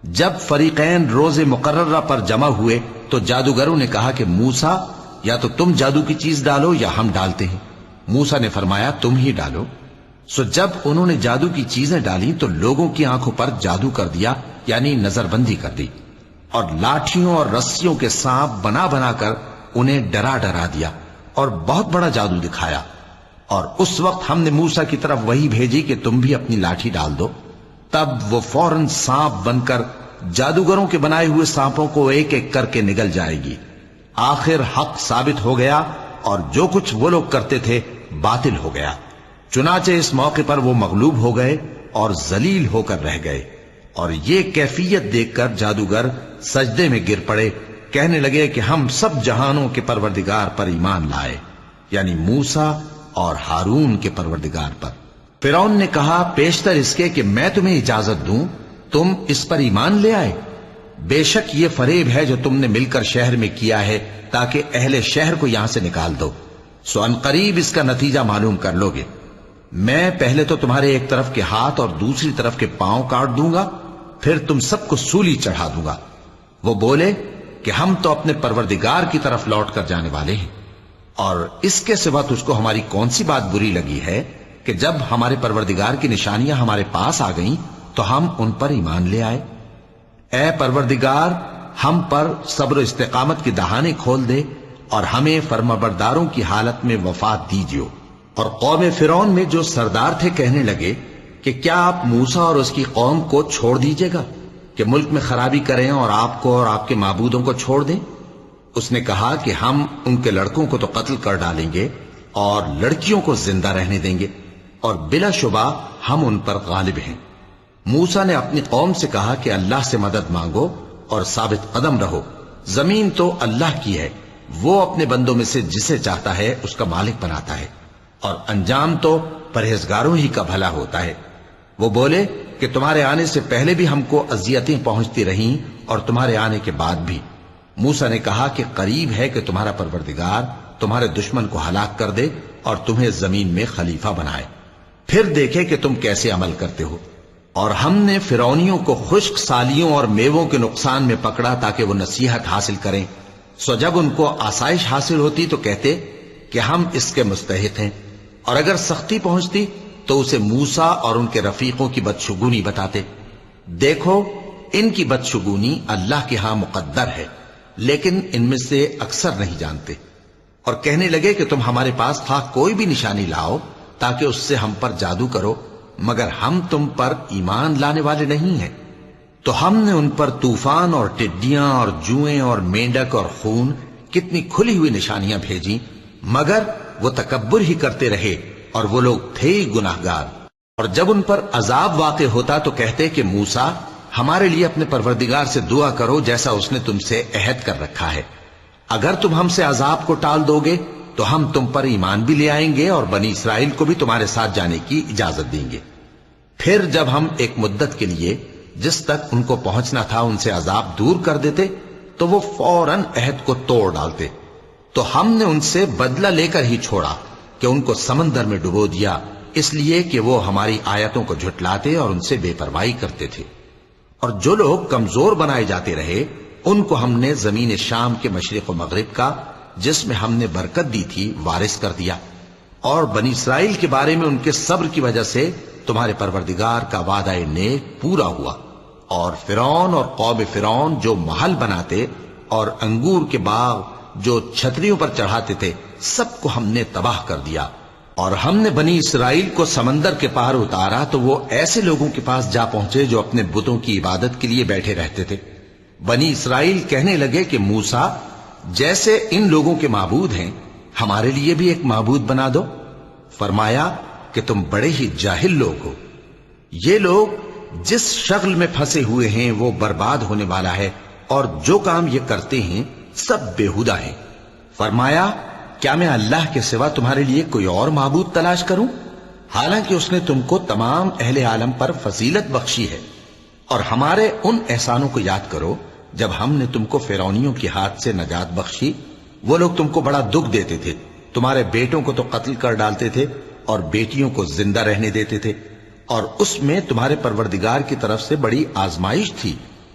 جب فریقین روز مقررہ پر جمع ہوئے تو جادوگروں نے کہا کہ موسیٰ یا تو تم جادو کی چیز ڈالو یا ہم ڈالتے ہیں۔ موسیٰ نے فرمایا تم ہی ڈالو۔ سو جب انہوں نے جادو کی چیزیں ڈالی تو لوگوں کی آنکھوں پر جادو کر دیا، یعنی نظر بندی کر دی، اور لاٹھیوں اور رسیوں کے سانپ بنا بنا کر انہیں ڈرا ڈرا دیا اور بہت بڑا جادو دکھایا۔ اور اس وقت ہم نے موسیٰ کی طرف وحی بھیجی کہ تم بھی اپنی لاٹھی ڈال دو، تب وہ فوراً سانپ بن کر جادوگروں کے بنائے ہوئے سانپوں کو ایک ایک کر کے نگل جائے گی۔ آخر حق ثابت ہو گیا اور جو کچھ وہ لوگ کرتے تھے باطل ہو گیا۔ چنانچہ اس موقع پر وہ مغلوب ہو گئے اور ذلیل ہو کر رہ گئے، اور یہ کیفیت دیکھ کر جادوگر سجدے میں گر پڑے، کہنے لگے کہ ہم سب جہانوں کے پروردگار پر ایمان لائے، یعنی موسیٰ اور ہارون کے پروردگار پر۔ فرعون نے کہا پیشتر اس کے کہ میں تمہیں اجازت دوں تم اس پر ایمان لے آئے؟ بے شک یہ فریب ہے جو تم نے مل کر شہر میں کیا ہے تاکہ اہل شہر کو یہاں سے نکال دو، سو ان قریب اس کا نتیجہ معلوم کر لو گے۔ میں پہلے تو تمہارے ایک طرف کے ہاتھ اور دوسری طرف کے پاؤں کاٹ دوں گا، پھر تم سب کو سولی چڑھا دوں گا۔ وہ بولے کہ ہم تو اپنے پروردگار کی طرف لوٹ کر جانے والے ہیں، اور اس کے سوا تجھ کو ہماری کون سی بات بری لگی ہے کہ جب ہمارے پروردگار کی نشانیاں ہمارے پاس آ گئیں تو ہم ان پر ایمان لے آئے؟ اے پروردگار، ہم پر صبر و استقامت کی دہانے کھول دے اور ہمیں فرمانبرداروں کی حالت میں وفات دیجیے۔ اور قوم فرعون میں جو سردار تھے کہنے لگے کہ کیا آپ موسیٰ اور اس کی قوم کو چھوڑ دیجیے گا کہ ملک میں خرابی کریں اور آپ کو اور آپ کے معبودوں کو چھوڑ دیں؟ اس نے کہا کہ ہم ان کے لڑکوں کو تو قتل کر ڈالیں گے اور لڑکیوں کو زندہ رہنے دیں گے، اور بلا شبہ ہم ان پر غالب ہیں۔ موسیٰ نے اپنی قوم سے کہا کہ اللہ سے مدد مانگو اور ثابت قدم رہو، زمین تو اللہ کی ہے، وہ اپنے بندوں میں سے جسے چاہتا ہے اس کا مالک بناتا ہے، اور انجام تو پرہیزگاروں ہی کا بھلا ہوتا ہے۔ وہ بولے کہ تمہارے آنے سے پہلے بھی ہم کو اذیتیں پہنچتی رہیں اور تمہارے آنے کے بعد بھی۔ موسیٰ نے کہا کہ قریب ہے کہ تمہارا پروردگار تمہارے دشمن کو ہلاک کر دے اور تمہیں زمین میں خلیفہ بنائے، پھر دیکھے کہ تم کیسے عمل کرتے ہو۔ اور ہم نے فرعونیوں کو خشک سالیوں اور میووں کے نقصان میں پکڑا تاکہ وہ نصیحت حاصل کریں، سو جب ان کو آسائش حاصل ہوتی تو کہتے کہ ہم اس کے مستحق ہیں، اور اگر سختی پہنچتی تو اسے موسیٰ اور ان کے رفیقوں کی بدشگونی بتاتے۔ دیکھو ان کی بدشگونی اللہ کے ہاں مقدر ہے، لیکن ان میں سے اکثر نہیں جانتے۔ اور کہنے لگے کہ تم ہمارے پاس خواہ کوئی بھی نشانی لاؤ تاکہ اس سے ہم پر جادو کرو، مگر ہم تم پر ایمان لانے والے نہیں ہیں۔ تو ہم نے ان پر طوفان اور ٹڈیاں اور جوئیں اور مینڈک اور خون کتنی کھلی ہوئی نشانیاں بھیجی، مگر وہ تکبر ہی کرتے رہے اور وہ لوگ تھے ہی گناہگار۔ اور جب ان پر عذاب واقع ہوتا تو کہتے کہ موسیٰ ہمارے لیے اپنے پروردگار سے دعا کرو جیسا اس نے تم سے عہد کر رکھا ہے، اگر تم ہم سے عذاب کو ٹال دو گے تو ہم تم پر ایمان بھی لے آئیں گے اور بنی اسرائیل کو بھی تمہارے ساتھ جانے کی اجازت دیں گے۔ پھر جب ہم ایک مدت کے لیے جس تک ان کو پہنچنا تھا ان سے عذاب دور کر دیتے تو وہ فوراً عہد کو توڑ ڈالتے، تو ہم نے ان سے بدلہ لے کر ہی چھوڑا کہ ان کو سمندر میں ڈبو دیا، اس لیے کہ وہ ہماری آیتوں کو جھٹلاتے اور ان سے بے پرواہی کرتے تھے۔ اور جو لوگ کمزور بنائے جاتے رہے ان کو ہم نے زمین شام کے مشرق و مغرب کا جس میں ہم نے برکت دی تھی وارث کر دیا، اور بنی اسرائیل کے بارے میں ان کے صبر کی وجہ سے تمہارے پروردگار کا وعدہ نیک پورا ہوا۔ اور فرعون اور قوم فرعون جو محل بناتے اور انگور کے باغ جو چھتریوں پر چڑھاتے تھے سب کو ہم نے تباہ کر دیا۔ اور ہم نے بنی اسرائیل کو سمندر کے پار اتارا تو وہ ایسے لوگوں کے پاس جا پہنچے جو اپنے بتوں کی عبادت کے لیے بیٹھے رہتے تھے۔ بنی اسرائیل کہنے لگے کہ موسیٰ جیسے ان لوگوں کے معبود ہیں ہمارے لیے بھی ایک معبود بنا دو۔ فرمایا کہ تم بڑے ہی جاہل لوگ ہو، یہ لوگ جس شغل میں پھنسے ہوئے ہیں وہ برباد ہونے والا ہے، اور جو کام یہ کرتے ہیں سب بیہودہ ہیں۔ فرمایا کیا میں اللہ کے سوا تمہارے لیے کوئی اور معبود تلاش کروں، حالانکہ اس نے تم کو تمام اہل عالم پر فضیلت بخشی ہے۔ اور ہمارے ان احسانوں کو یاد کرو جب ہم نے تم کو فرعونیوں کے ہاتھ سے نجات بخشی، وہ لوگ تم کو بڑا دکھ دیتے تھے، تمہارے بیٹوں کو تو قتل کر ڈالتے تھے اور بیٹیوں کو زندہ رہنے دیتے تھے، اور اس میں تمہارے پروردگار کی طرف سے بڑی آزمائش تھی۔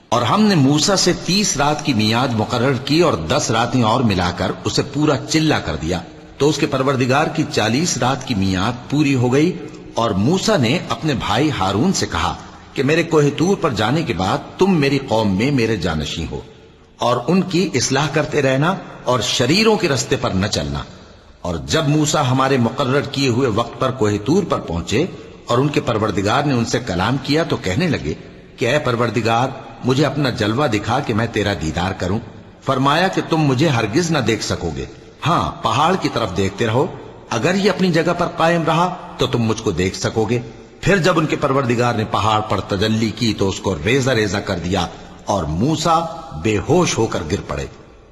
اور ہم نے موسیٰ سے 30 رات کی میعاد مقرر کی اور 10 راتیں اور ملا کر اسے پورا چلہ کر دیا، تو اس کے پروردگار کی 40 رات کی میعاد پوری ہو گئی۔ اور موسیٰ نے اپنے بھائی ہارون سے کہا کہ میرے کوہ طور پر جانے کے بعد تم میری قوم میں میرے جانشین ہو، اور ان کی اصلاح کرتے رہنا اور شریروں کے رستے پر نہ چلنا۔ اور جب موسیٰ ہمارے مقرر کیے ہوئے وقت پر کوہ طور پر پہنچے اور ان کے پروردگار نے ان سے کلام کیا تو کہنے لگے کہ اے پروردگار، مجھے اپنا جلوہ دکھا کہ میں تیرا دیدار کروں۔ فرمایا کہ تم مجھے ہرگز نہ دیکھ سکو گے، ہاں پہاڑ کی طرف دیکھتے رہو، اگر یہ اپنی جگہ پر قائم رہا تو تم مجھ کو دیکھ سکو گے۔ پھر جب ان کے پروردگار نے پہاڑ پر تجلی کی تو اس کو ریزہ ریزہ کر دیا اور موسیٰ بے ہوش ہو کر گر پڑے۔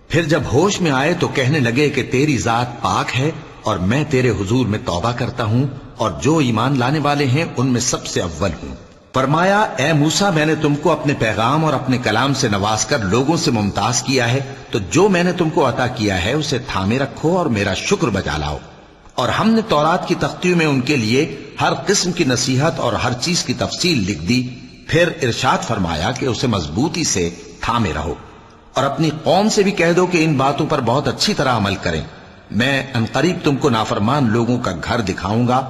پھر جب ہوش میں آئے تو کہنے لگے کہ تیری ذات پاک ہے اور میں تیرے حضور میں توبہ کرتا ہوں اور جو ایمان لانے والے ہیں ان میں سب سے اول ہوں۔ فرمایا اے موسیٰ، میں نے تم کو اپنے پیغام اور اپنے کلام سے نواز کر لوگوں سے ممتاز کیا ہے، تو جو میں نے تم کو عطا کیا ہے اسے تھامے رکھو اور میرا شکر بجا لاؤ۔ اور ہم نے تورات کی تختیوں میں ان کے لیے ہر قسم کی نصیحت اور ہر چیز کی تفصیل لکھ دی۔ پھر ارشاد فرمایا کہ اسے مضبوطی سے تھامے رہو، اور اپنی قوم سے بھی کہہ دو کہ ان باتوں پر بہت اچھی طرح عمل کریں۔ میں انقریب تم کو نافرمان لوگوں کا گھر دکھاؤں گا،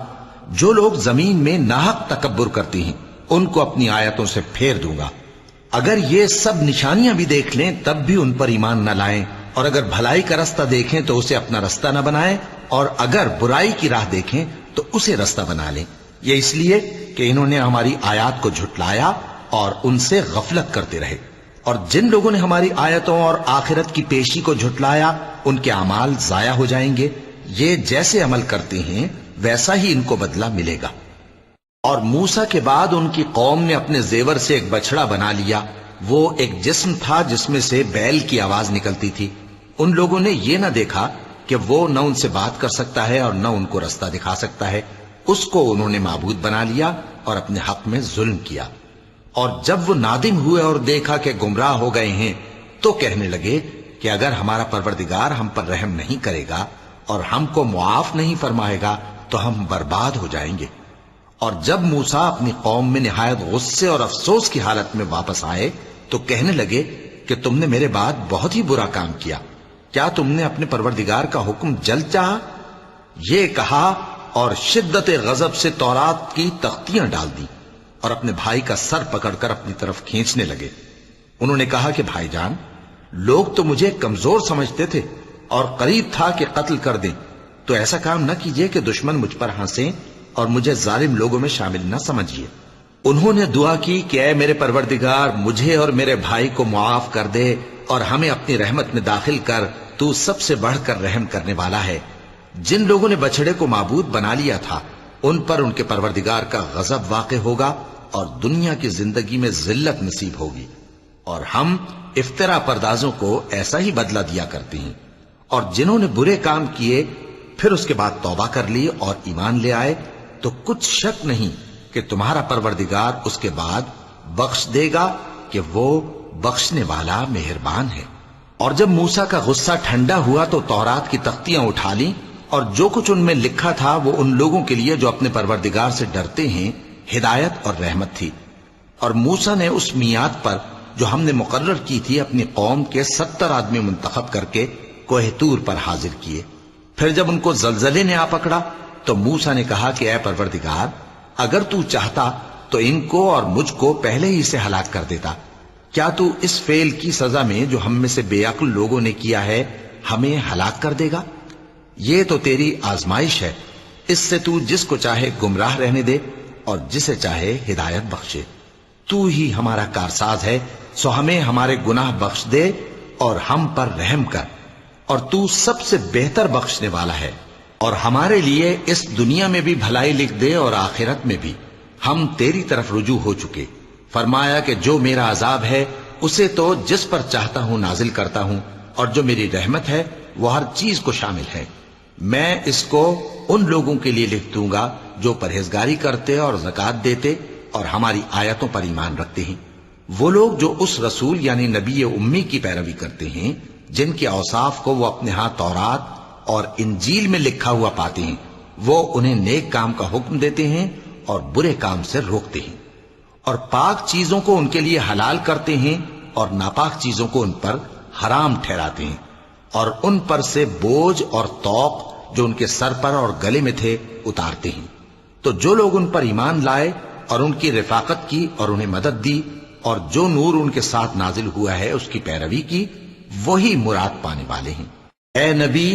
جو لوگ زمین میں ناحق تکبر کرتی ہیں ان کو اپنی آیتوں سے پھیر دوں گا۔ اگر یہ سب نشانیاں بھی دیکھ لیں تب بھی ان پر ایمان نہ لائیں، اور اگر بھلائی کا رستہ دیکھیں تو اسے اپنا رستہ نہ بنائیں، اور اگر برائی کی راہ دیکھیں تو اسے رستہ بنا لیں۔ یہ اس لیے کہ انہوں نے ہماری آیات کو جھٹلایا اور ان سے غفلت کرتے رہے۔ اور جن لوگوں نے ہماری آیتوں اور آخرت کی پیشی کو جھٹلایا ان کے اعمال ضائع ہو جائیں گے۔ یہ جیسے عمل کرتے ہیں ویسا ہی ان کو بدلہ ملے گا۔ اور موسیٰ کے بعد ان کی قوم نے اپنے زیور سے ایک بچڑا بنا لیا، وہ ایک جسم تھا جس میں سے بیل کی آواز نکلتی تھی۔ ان لوگوں نے یہ نہ دیکھا کہ وہ نہ ان سے بات کر سکتا ہے اور نہ ان کو رستہ دکھا سکتا ہے، اس کو انہوں نے معبود بنا لیا اور اپنے حق میں ظلم کیا۔ اور جب وہ نادم ہوئے اور دیکھا کہ گمراہ ہو گئے ہیں تو کہنے لگے کہ اگر ہمارا پروردگار ہم پر رحم نہیں کرے گا اور ہم کو معاف نہیں فرمائے گا تو ہم برباد ہو جائیں گے۔ اور جب موسیٰ اپنی قوم میں نہایت غصے اور افسوس کی حالت میں واپس آئے تو کہنے لگے کہ تم نے میرے بعد بہت ہی برا کام کیا، کیا تم نے اپنے پروردگار کا حکم جلد چاہا؟ یہ کہا اور شدت غضب سے تورات کی تختیاں ڈال دی اور اپنے بھائی کا سر پکڑ کر اپنی طرف کھینچنے لگے۔ انہوں نے کہا کہ بھائی جان، لوگ تو مجھے کمزور سمجھتے تھے اور قریب تھا کہ قتل کر دیں، تو ایسا کام نہ کیجیے کہ دشمن مجھ پر ہنسیں اور مجھے ظالم لوگوں میں شامل نہ سمجھیے۔ انہوں نے دعا کی کہ اے میرے پروردگار، مجھے اور میرے بھائی کو معاف کر دے اور ہمیں اپنی رحمت میں داخل کر، تو سب سے بڑھ کر رحم کرنے والا ہے۔ جن لوگوں نے بچڑے کو معبود بنا لیا تھا ان پر ان کے پروردگار کا غضب واقع ہوگا اور دنیا کی زندگی میں ذلت نصیب ہوگی، اور ہم افترا پردازوں کو ایسا ہی بدلہ دیا کرتے ہیں۔ اور جنہوں نے برے کام کیے پھر اس کے بعد توبہ کر لی اور ایمان لے آئے تو کچھ شک نہیں کہ تمہارا پروردگار اس کے بعد بخش دے گا کہ وہ بخشنے والا مہربان ہے۔ اور جب موسیٰ کا غصہ ٹھنڈا ہوا تو تورات کی تختیاں اٹھا لیں، اور جو کچھ ان میں لکھا تھا وہ ان لوگوں کے لیے جو اپنے پروردگار سے ڈرتے ہیں ہدایت اور رحمت تھی۔ اور موسیٰ نے اس میعاد پر جو ہم نے مقرر کی تھی اپنی قوم کے 70 آدمی منتخب کر کے کوہ طور پر حاضر کیے۔ پھر جب ان کو زلزلے نے آ پکڑا تو موسیٰ نے کہا کہ اے پروردگار، اگر تو چاہتا تو ان کو اور مجھ کو پہلے ہی سے ہلاک کر دیتا۔ کیا تو اس فعل کی سزا میں جو ہم میں سے بے عقل لوگوں نے کیا ہے ہمیں ہلاک کر دے گا؟ یہ تو تیری آزمائش ہے، اس سے تو جس کو چاہے گمراہ رہنے دے اور جسے چاہے ہدایت بخشے۔ تو ہی ہمارا کارساز ہے، سو ہمیں ہمارے گناہ بخش دے اور ہم پر رحم کر، اور تو سب سے بہتر بخشنے والا ہے، اور ہمارے لیے اس دنیا میں بھی بھلائی لکھ دے اور آخرت میں بھی۔ ہم تیری طرف رجوع ہو چکے۔ فرمایا کہ جو میرا عذاب ہے اسے تو جس پر چاہتا ہوں نازل کرتا ہوں، اور جو میری رحمت ہے وہ ہر چیز کو شامل ہے۔ میں اس کو ان لوگوں کے لیے لکھ دوں گا جو پرہیزگاری کرتے اور زکوٰۃ دیتے اور ہماری آیتوں پر ایمان رکھتے ہیں، وہ لوگ جو اس رسول یعنی نبی امی کی پیروی کرتے ہیں جن کے اوصاف کو وہ اپنے ہاں تورات اور انجیل میں لکھا ہوا پاتے ہیں، وہ انہیں نیک کام کا حکم دیتے ہیں اور برے کام سے روکتے ہیں، اور پاک چیزوں کو ان کے لیے حلال کرتے ہیں اور ناپاک چیزوں کو ان پر حرام ٹھہراتے ہیں، اور ان پر سے بوجھ اور طوق جو ان کے سر پر اور گلے میں تھے اتارتے ہیں۔ تو جو لوگ ان پر ایمان لائے اور ان کی رفاقت کی اور انہیں مدد دی اور جو نور ان کے ساتھ نازل ہوا ہے اس کی پیروی کی، وہی مراد پانے والے ہیں۔ اے نبی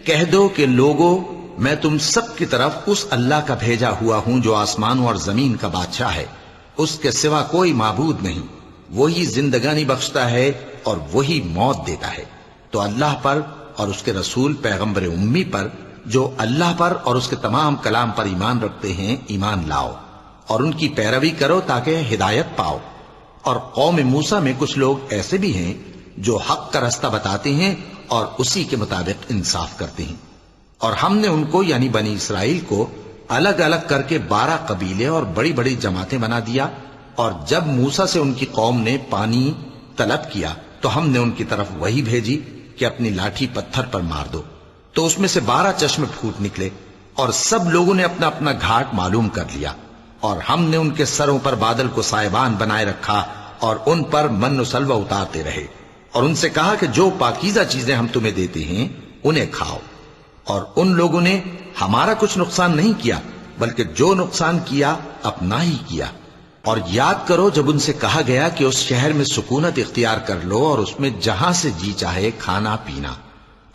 کہہ دو کہ لوگو، میں تم سب کی طرف اس اللہ کا بھیجا ہوا ہوں جو آسمانوں اور زمین کا بادشاہ ہے، اس کے سوا کوئی معبود نہیں، وہی زندگانی بخشتا ہے اور وہی موت دیتا ہے۔ تو اللہ پر اور اس کے رسول پیغمبر امی پر جو اللہ پر اور اس کے تمام کلام پر ایمان رکھتے ہیں ایمان لاؤ اور ان کی پیروی کرو تاکہ ہدایت پاؤ۔ اور قوم موسیٰ میں کچھ لوگ ایسے بھی ہیں جو حق کا رستہ بتاتے ہیں اور اسی کے مطابق انصاف کرتے ہیں، اور ہم نے ان کو یعنی بنی اسرائیل کو الگ الگ کر کے 12 قبیلے اور بڑی بڑی جماعتیں بنا دیا، اور جب موسیٰ سے ان کی قوم نے پانی طلب کیا تو ہم نے ان کی طرف وہی بھیجی کہ اپنی لاٹھی پتھر پر مار دو، تو اس میں سے 12 چشمے پھوٹ نکلے، اور سب لوگوں نے اپنا اپنا گھاٹ معلوم کر لیا، اور ہم نے ان کے سروں پر بادل کو سائبان بنائے رکھا اور ان پر من و سلوہ اتارتے رہے، اور ان سے کہا کہ جو پاکیزہ چیزیں ہم تمہیں دیتے ہیں انہیں کھاؤ۔ اور ان لوگوں نے ہمارا کچھ نقصان نہیں کیا بلکہ جو نقصان کیا اپنا ہی کیا۔ اور یاد کرو جب ان سے کہا گیا کہ اس شہر میں سکونت اختیار کر لو اور اس میں جہاں سے جی چاہے کھانا پینا،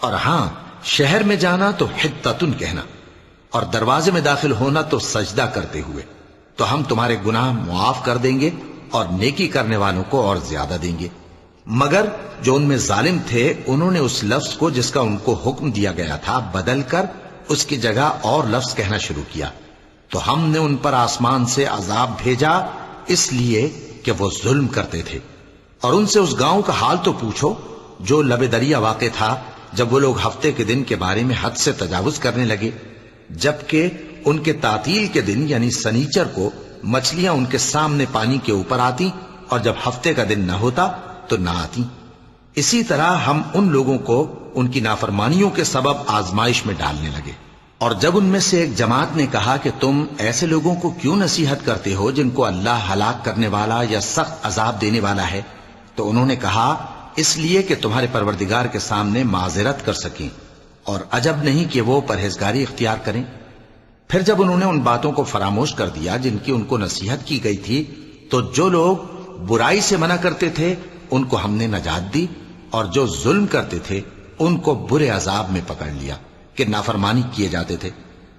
اور ہاں شہر میں جانا تو حطتن کہنا، اور دروازے میں داخل ہونا تو سجدہ کرتے ہوئے، تو ہم تمہارے گناہ معاف کر دیں گے اور نیکی کرنے والوں کو اور زیادہ دیں گے۔ مگر جو ان میں ظالم تھے انہوں نے اس لفظ کو جس کا ان کو حکم دیا گیا تھا بدل کر اس کی جگہ اور لفظ کہنا شروع کیا، تو ہم نے ان پر آسمان سے عذاب بھیجا اس لیے کہ وہ ظلم کرتے تھے۔ اور ان سے اس گاؤں کا حال تو پوچھو جو لب دریا واقع تھا، جب وہ لوگ ہفتے کے دن کے بارے میں حد سے تجاوز کرنے لگے، جبکہ ان کے تعطیل کے دن یعنی سنیچر کو مچھلیاں ان کے سامنے پانی کے اوپر آتی، اور جب ہفتے کا دن نہ ہوتا تو نہ آتی۔ اسی طرح ہم ان لوگوں کو ان کی نافرمانیوں کے سبب آزمائش میں ڈالنے لگے۔ اور جب ان میں سے ایک جماعت نے کہا کہ تم ایسے لوگوں کو کیوں نصیحت کرتے ہو جن کو اللہ ہلاک کرنے والا یا سخت عذاب دینے والا ہے، تو انہوں نے کہا اس لیے کہ تمہارے پروردگار کے سامنے معذرت کر سکیں، اور عجب نہیں کہ وہ پرہیزگاری اختیار کریں۔ پھر جب انہوں نے ان باتوں کو فراموش کر دیا جن کی ان کو نصیحت کی گئی تھی، تو جو لوگ برائی سے منع کرتے تھے ان کو ہم نے نجات دی، اور جو ظلم کرتے تھے ان کو برے عذاب میں پکڑ لیا کہ نافرمانی کیے جاتے تھے۔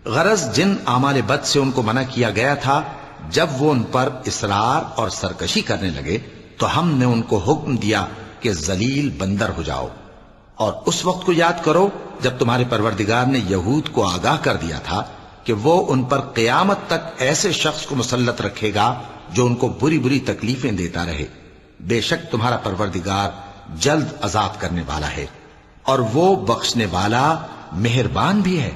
غرض جن اعمال بد سے ان کو منع کیا گیا تھا، جب وہ ان پر اصرار اور سرکشی کرنے لگے تو ہم نے ان کو حکم دیا کہ ذلیل بندر ہو جاؤ۔ اور اس وقت کو یاد کرو جب تمہارے پروردگار نے یہود کو آگاہ کر دیا تھا کہ وہ ان پر قیامت تک ایسے شخص کو مسلط رکھے گا جو ان کو بری بری تکلیفیں دیتا رہے۔ بے شک تمہارا پروردگار جلد عذاب کرنے والا ہے، اور وہ بخشنے والا مہربان بھی ہے۔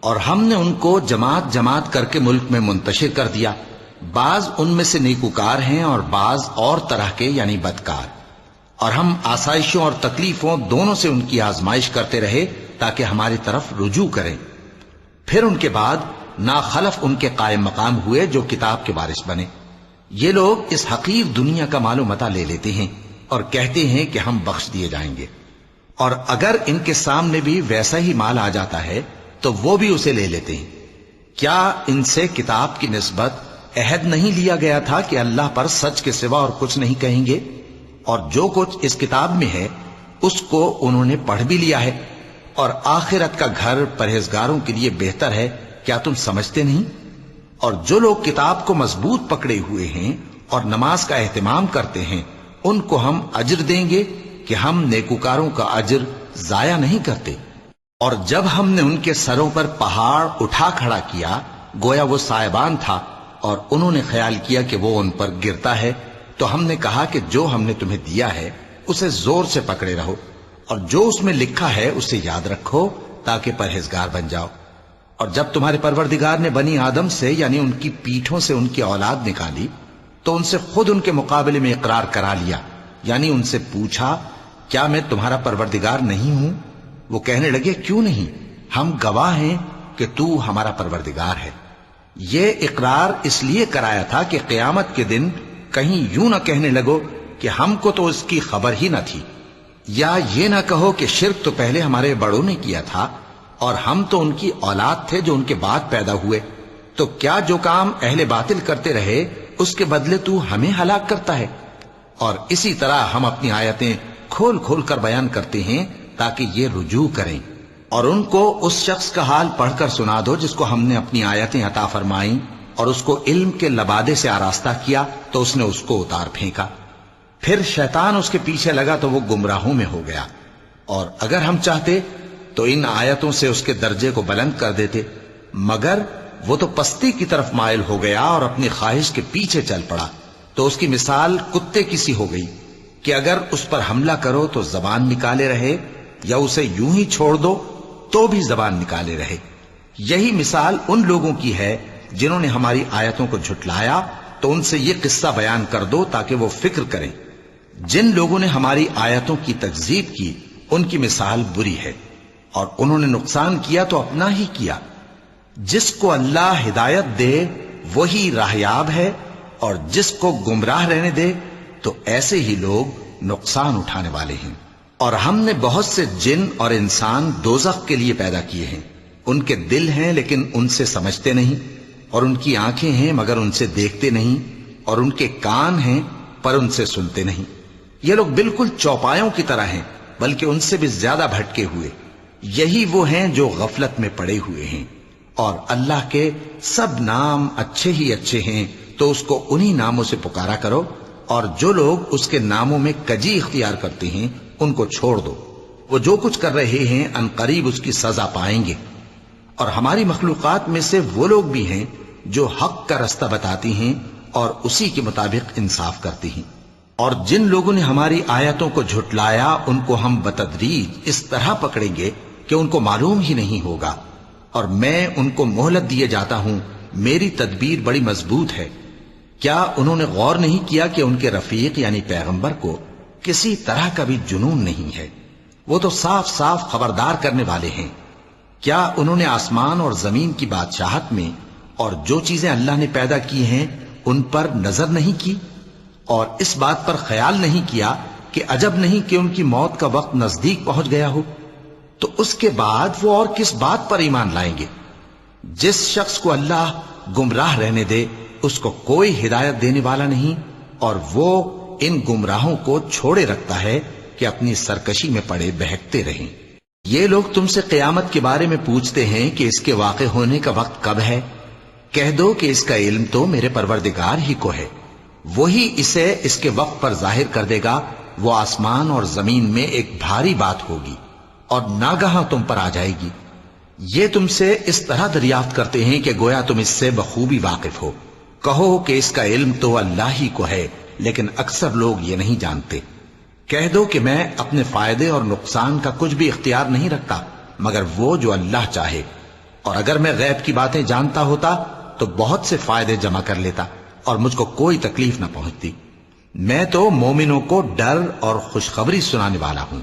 اور ہم نے ان کو جماعت جماعت کر کے ملک میں منتشر کر دیا، بعض ان میں سے نیکوکار ہیں اور بعض اور طرح کے یعنی بدکار، اور ہم آسائشوں اور تکلیفوں دونوں سے ان کی آزمائش کرتے رہے تاکہ ہماری طرف رجوع کریں۔ پھر ان کے بعد ناخلف ان کے قائم مقام ہوئے جو کتاب کے وارث بنے۔ یہ لوگ اس حقیر دنیا کا مال و متاع لے لیتے ہیں اور کہتے ہیں کہ ہم بخش دیے جائیں گے، اور اگر ان کے سامنے بھی ویسا ہی مال آ جاتا ہے تو وہ بھی اسے لے لیتے ہیں۔ کیا ان سے کتاب کی نسبت عہد نہیں لیا گیا تھا کہ اللہ پر سچ کے سوا اور کچھ نہیں کہیں گے؟ اور جو کچھ اس کتاب میں ہے اس کو انہوں نے پڑھ بھی لیا ہے، اور آخرت کا گھر پرہیزگاروں کے لیے بہتر ہے، کیا تم سمجھتے نہیں؟ اور جو لوگ کتاب کو مضبوط پکڑے ہوئے ہیں اور نماز کا اہتمام کرتے ہیں ان کو ہم اجر دیں گے کہ ہم نیکوکاروں کا اجر ضائع نہیں کرتے۔ اور جب ہم نے ان کے سروں پر پہاڑ اٹھا کھڑا کیا گویا وہ سائبان تھا، اور انہوں نے خیال کیا کہ وہ ان پر گرتا ہے، تو ہم نے کہا کہ جو ہم نے تمہیں دیا ہے اسے زور سے پکڑے رہو، اور جو اس میں لکھا ہے اسے یاد رکھو تاکہ پرہیزگار بن جاؤ۔ اور جب تمہارے پروردگار نے بنی آدم سے یعنی ان کی پیٹھوں سے ان کی اولاد نکالی تو ان سے خود ان کے مقابلے میں اقرار کرا لیا، یعنی ان سے پوچھا کیا میں تمہارا پروردگار نہیں ہوں؟ وہ کہنے لگے کیوں نہیں، ہم گواہ ہیں کہ تو ہمارا پروردگار ہے۔ یہ اقرار اس لیے کرایا تھا کہ قیامت کے دن کہیں یوں نہ کہنے لگو کہ ہم کو تو اس کی خبر ہی نہ تھی، یا یہ نہ کہو کہ شرک تو پہلے ہمارے بڑوں نے کیا تھا اور ہم تو ان کی اولاد تھے جو ان کے بعد پیدا ہوئے، تو کیا جو کام اہل باطل کرتے رہے اس کے بدلے تو ہمیں ہلاک کرتا ہے؟ اور اسی طرح ہم اپنی آیتیں کھول کھول کر بیان کرتے ہیں تاکہ یہ رجوع کریں، اور ان کو اس شخص کا حال پڑھ کر سنا دو جس کو ہم نے اپنی آیتیں عطا فرمائیں اور اس کو علم کے لبادے سے آراستہ کیا تو اس نے اس کو اتار پھینکا، پھر شیطان اس کے پیچھے لگا تو وہ گمراہوں میں ہو گیا، اور اگر ہم چاہتے تو ان آیتوں سے اس کے درجے کو بلند کر دیتے، مگر وہ تو پستی کی طرف مائل ہو گیا اور اپنی خواہش کے پیچھے چل پڑا، تو اس کی مثال کتے کی سی ہو گئی کہ اگر اس پر حملہ کرو تو زبان نکالے رہے، یا اسے یوں ہی چھوڑ دو تو بھی زبان نکالے رہے۔ یہی مثال ان لوگوں کی ہے جنہوں نے ہماری آیتوں کو جھٹلایا، تو ان سے یہ قصہ بیان کر دو تاکہ وہ فکر کریں۔ جن لوگوں نے ہماری آیتوں کی تکذیب کی ان کی مثال بری ہے، اور انہوں نے نقصان کیا تو اپنا ہی کیا۔ جس کو اللہ ہدایت دے وہی راہیاب ہے، اور جس کو گمراہ رہنے دے تو ایسے ہی لوگ نقصان اٹھانے والے ہیں۔ اور ہم نے بہت سے جن اور انسان دوزخ کے لیے پیدا کیے ہیں، ان کے دل ہیں لیکن ان سے سمجھتے نہیں، اور ان کی آنکھیں ہیں مگر ان سے دیکھتے نہیں، اور ان کے کان ہیں پر ان سے سنتے نہیں۔ یہ لوگ بالکل چوپایوں کی طرح ہیں، بلکہ ان سے بھی زیادہ بھٹکے ہوئے۔ یہی وہ ہیں جو غفلت میں پڑے ہوئے ہیں، اور اللہ کے سب نام اچھے ہی اچھے ہیں، تو اس کو انہی ناموں سے پکارا کرو، اور جو لوگ اس کے ناموں میں کجی اختیار کرتے ہیں ان کو چھوڑ دو، وہ جو کچھ کر رہے ہیں ان قریب اس کی سزا پائیں گے۔ اور ہماری مخلوقات میں سے وہ لوگ بھی ہیں جو حق کا رستہ بتاتی ہیں اور اسی کے مطابق انصاف کرتی ہیں، اور جن لوگوں نے ہماری آیتوں کو جھٹلایا ان کو ہم بتدریج اس طرح پکڑیں گے کہ ان کو معلوم ہی نہیں ہوگا، اور میں ان کو مہلت دیے جاتا ہوں، میری تدبیر بڑی مضبوط ہے۔ کیا انہوں نے غور نہیں کیا کہ ان کے رفیق یعنی پیغمبر کو کسی طرح کا بھی جنون نہیں ہے، وہ تو صاف صاف خبردار کرنے والے ہیں۔ کیا انہوں نے آسمان اور زمین کی بادشاہت میں اور جو چیزیں اللہ نے پیدا کی ہیں ان پر نظر نہیں کی، اور اس بات پر خیال نہیں کیا کہ عجب نہیں کہ ان کی موت کا وقت نزدیک پہنچ گیا ہو؟ تو اس کے بعد وہ اور کس بات پر ایمان لائیں گے؟ جس شخص کو اللہ گمراہ رہنے دے اس کو کوئی ہدایت دینے والا نہیں، اور وہ ان گمراہوں کو چھوڑے رکھتا ہے کہ اپنی سرکشی میں پڑے بہکتے رہیں۔ یہ لوگ تم سے قیامت کے بارے میں پوچھتے ہیں کہ اس کے واقع ہونے کا وقت کب ہے؟ کہہ دو کہ اس کا علم تو میرے پروردگار ہی کو ہے، وہی اسے اس کے وقت پر ظاہر کر دے گا۔ وہ آسمان اور زمین میں ایک بھاری بات ہوگی اور ناگہاں تم پر آ جائے گی۔ یہ تم سے اس طرح دریافت کرتے ہیں کہ گویا تم اس سے بخوبی واقف ہو۔ کہو کہ اس کا علم تو اللہ ہی کو ہے، لیکن اکثر لوگ یہ نہیں جانتے۔ کہہ دو کہ میں اپنے فائدے اور نقصان کا کچھ بھی اختیار نہیں رکھتا مگر وہ جو اللہ چاہے، اور اگر میں غیب کی باتیں جانتا ہوتا تو بہت سے فائدے جمع کر لیتا اور مجھ کو کوئی تکلیف نہ پہنچتی۔ میں تو مومنوں کو ڈر اور خوشخبری سنانے والا ہوں۔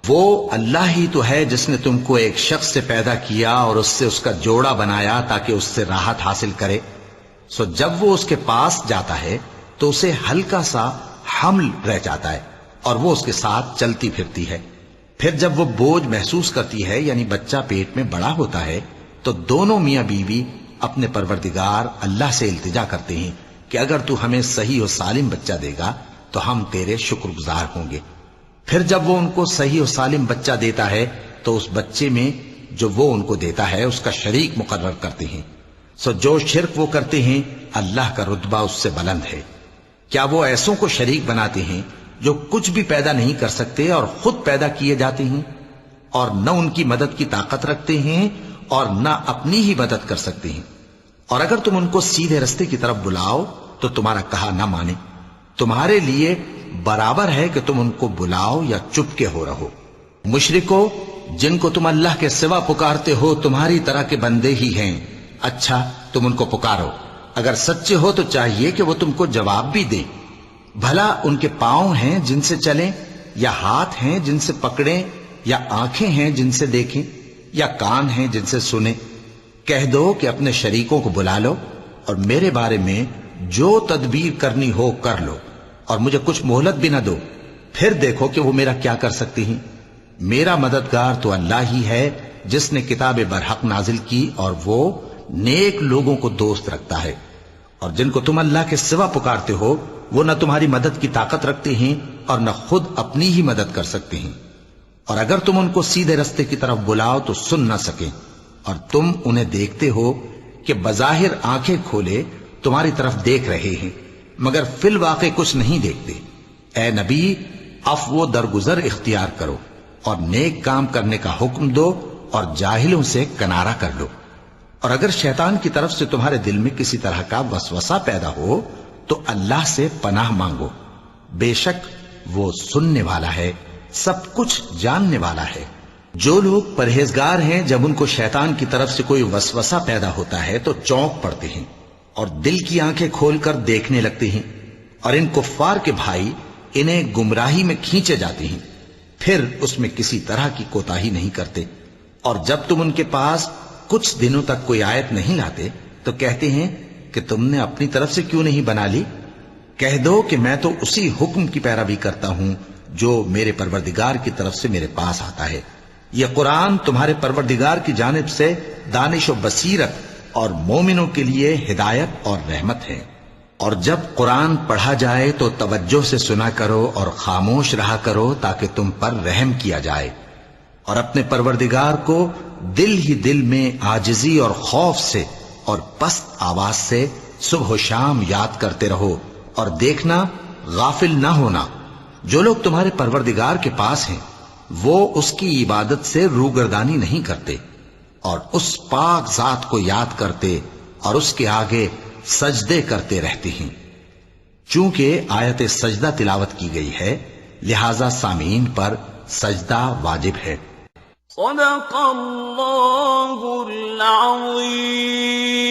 وہ اللہ ہی تو ہے جس نے تم کو ایک شخص سے پیدا کیا اور اس سے اس کا جوڑا بنایا تاکہ اس سے راحت حاصل کرے، سو جب وہ اس کے پاس جاتا ہے تو اسے ہلکا سا حمل رہ جاتا ہے اور وہ اس کے ساتھ چلتی پھرتی ہے۔ پھر جب وہ بوجھ محسوس کرتی ہے یعنی بچہ پیٹ میں بڑا ہوتا ہے تو دونوں میاں بیوی اپنے پروردگار اللہ سے التجا کرتے ہیں کہ اگر تو ہمیں صحیح و سالم بچہ دے گا تو ہم تیرے شکر گزار ہوں گے۔ پھر جب وہ ان کو صحیح و سالم بچہ دیتا ہے تو اس بچے میں جو وہ ان کو دیتا ہے اس کا شریک مقرر کرتے ہیں، سو جو شرک وہ کرتے ہیں اللہ کا رتبہ اس سے بلند ہے۔ کیا وہ ایسوں کو شریک بناتے ہیں جو کچھ بھی پیدا نہیں کر سکتے اور خود پیدا کیے جاتے ہیں، اور نہ ان کی مدد کی طاقت رکھتے ہیں اور نہ اپنی ہی مدد کر سکتے ہیں؟ اور اگر تم ان کو سیدھے رستے کی طرف بلاؤ تو تمہارا کہا نہ مانے، تمہارے لیے برابر ہے کہ تم ان کو بلاؤ یا چپ کے ہو رہو۔ مشرکو، جن کو تم اللہ کے سوا پکارتے ہو تمہاری طرح کے بندے ہی ہیں، اچھا تم ان کو پکارو، اگر سچے ہو تو چاہیے کہ وہ تم کو جواب بھی دیں۔ بھلا ان کے پاؤں ہیں جن سے چلیں، یا ہاتھ ہیں جن سے پکڑیں، یا آنکھیں ہیں جن سے دیکھیں، یا کان ہیں جن سے سنیں؟ کہہ دو کہ اپنے شریکوں کو بلا لو اور میرے بارے میں جو تدبیر کرنی ہو کر لو، اور مجھے کچھ مہلت بھی نہ دو، پھر دیکھو کہ وہ میرا کیا کر سکتی ہیں۔ میرا مددگار تو اللہ ہی ہے جس نے کتاب برحق نازل کی، اور وہ نیک لوگوں کو دوست رکھتا ہے۔ اور جن کو تم اللہ کے سوا پکارتے ہو وہ نہ تمہاری مدد کی طاقت رکھتے ہیں اور نہ خود اپنی ہی مدد کر سکتے ہیں، اور اگر تم ان کو سیدھے رستے کی طرف بلاؤ تو سن نہ سکیں، اور تم انہیں دیکھتے ہو کہ بظاہر آنکھیں کھولے تمہاری طرف دیکھ رہے ہیں مگر فی الواقع کچھ نہیں دیکھتے۔ اے نبی، عفو و درگزر اختیار کرو اور نیک کام کرنے کا حکم دو اور جاہلوں سے کنارہ کر لو۔ اور اگر شیطان کی طرف سے تمہارے دل میں کسی طرح کا وسوسہ پیدا ہو تو اللہ سے پناہ مانگو، بے شک وہ سننے والا ہے، سب کچھ جاننے والا ہے۔ جو لوگ پرہیزگار ہیں جب ان کو شیطان کی طرف سے کوئی وسوسہ پیدا ہوتا ہے تو چونک پڑتے ہیں اور دل کی آنکھیں کھول کر دیکھنے لگتے ہیں، اور ان کفار کے بھائی انہیں گمراہی میں کھینچے جاتے ہیں، پھر اس میں کسی طرح کی کوتاہی نہیں کرتے، اور جب تم ان کے پاس کچھ دنوں تک کوئی آیت نہیں لاتے تو کہتے ہیں کہ تم نے اپنی طرف سے کیوں نہیں بنا لی۔ کہہ دو کہ میں تو اسی حکم کی پیروی کرتا ہوں جو میرے پروردگار کی طرف سے میرے پاس آتا ہے۔ یہ قرآن تمہارے پروردگار کی جانب سے دانش و بصیرت اور مومنوں کے لیے ہدایت اور رحمت ہے۔ اور جب قرآن پڑھا جائے تو توجہ سے سنا کرو اور خاموش رہا کرو تاکہ تم پر رحم کیا جائے، اور اپنے پروردگار کو دل ہی دل میں عاجزی اور خوف سے اور پست آواز سے صبح و شام یاد کرتے رہو، اور دیکھنا غافل نہ ہونا، جو لوگ تمہارے پروردگار کے پاس ہیں وہ اس کی عبادت سے روگردانی نہیں کرتے، اور اس پاک ذات کو یاد کرتے اور اس کے آگے سجدے کرتے رہتے ہیں۔ چونکہ آیت سجدہ تلاوت کی گئی ہے لہذا سامعین پر سجدہ واجب ہے۔ صدق اللہ العظیم۔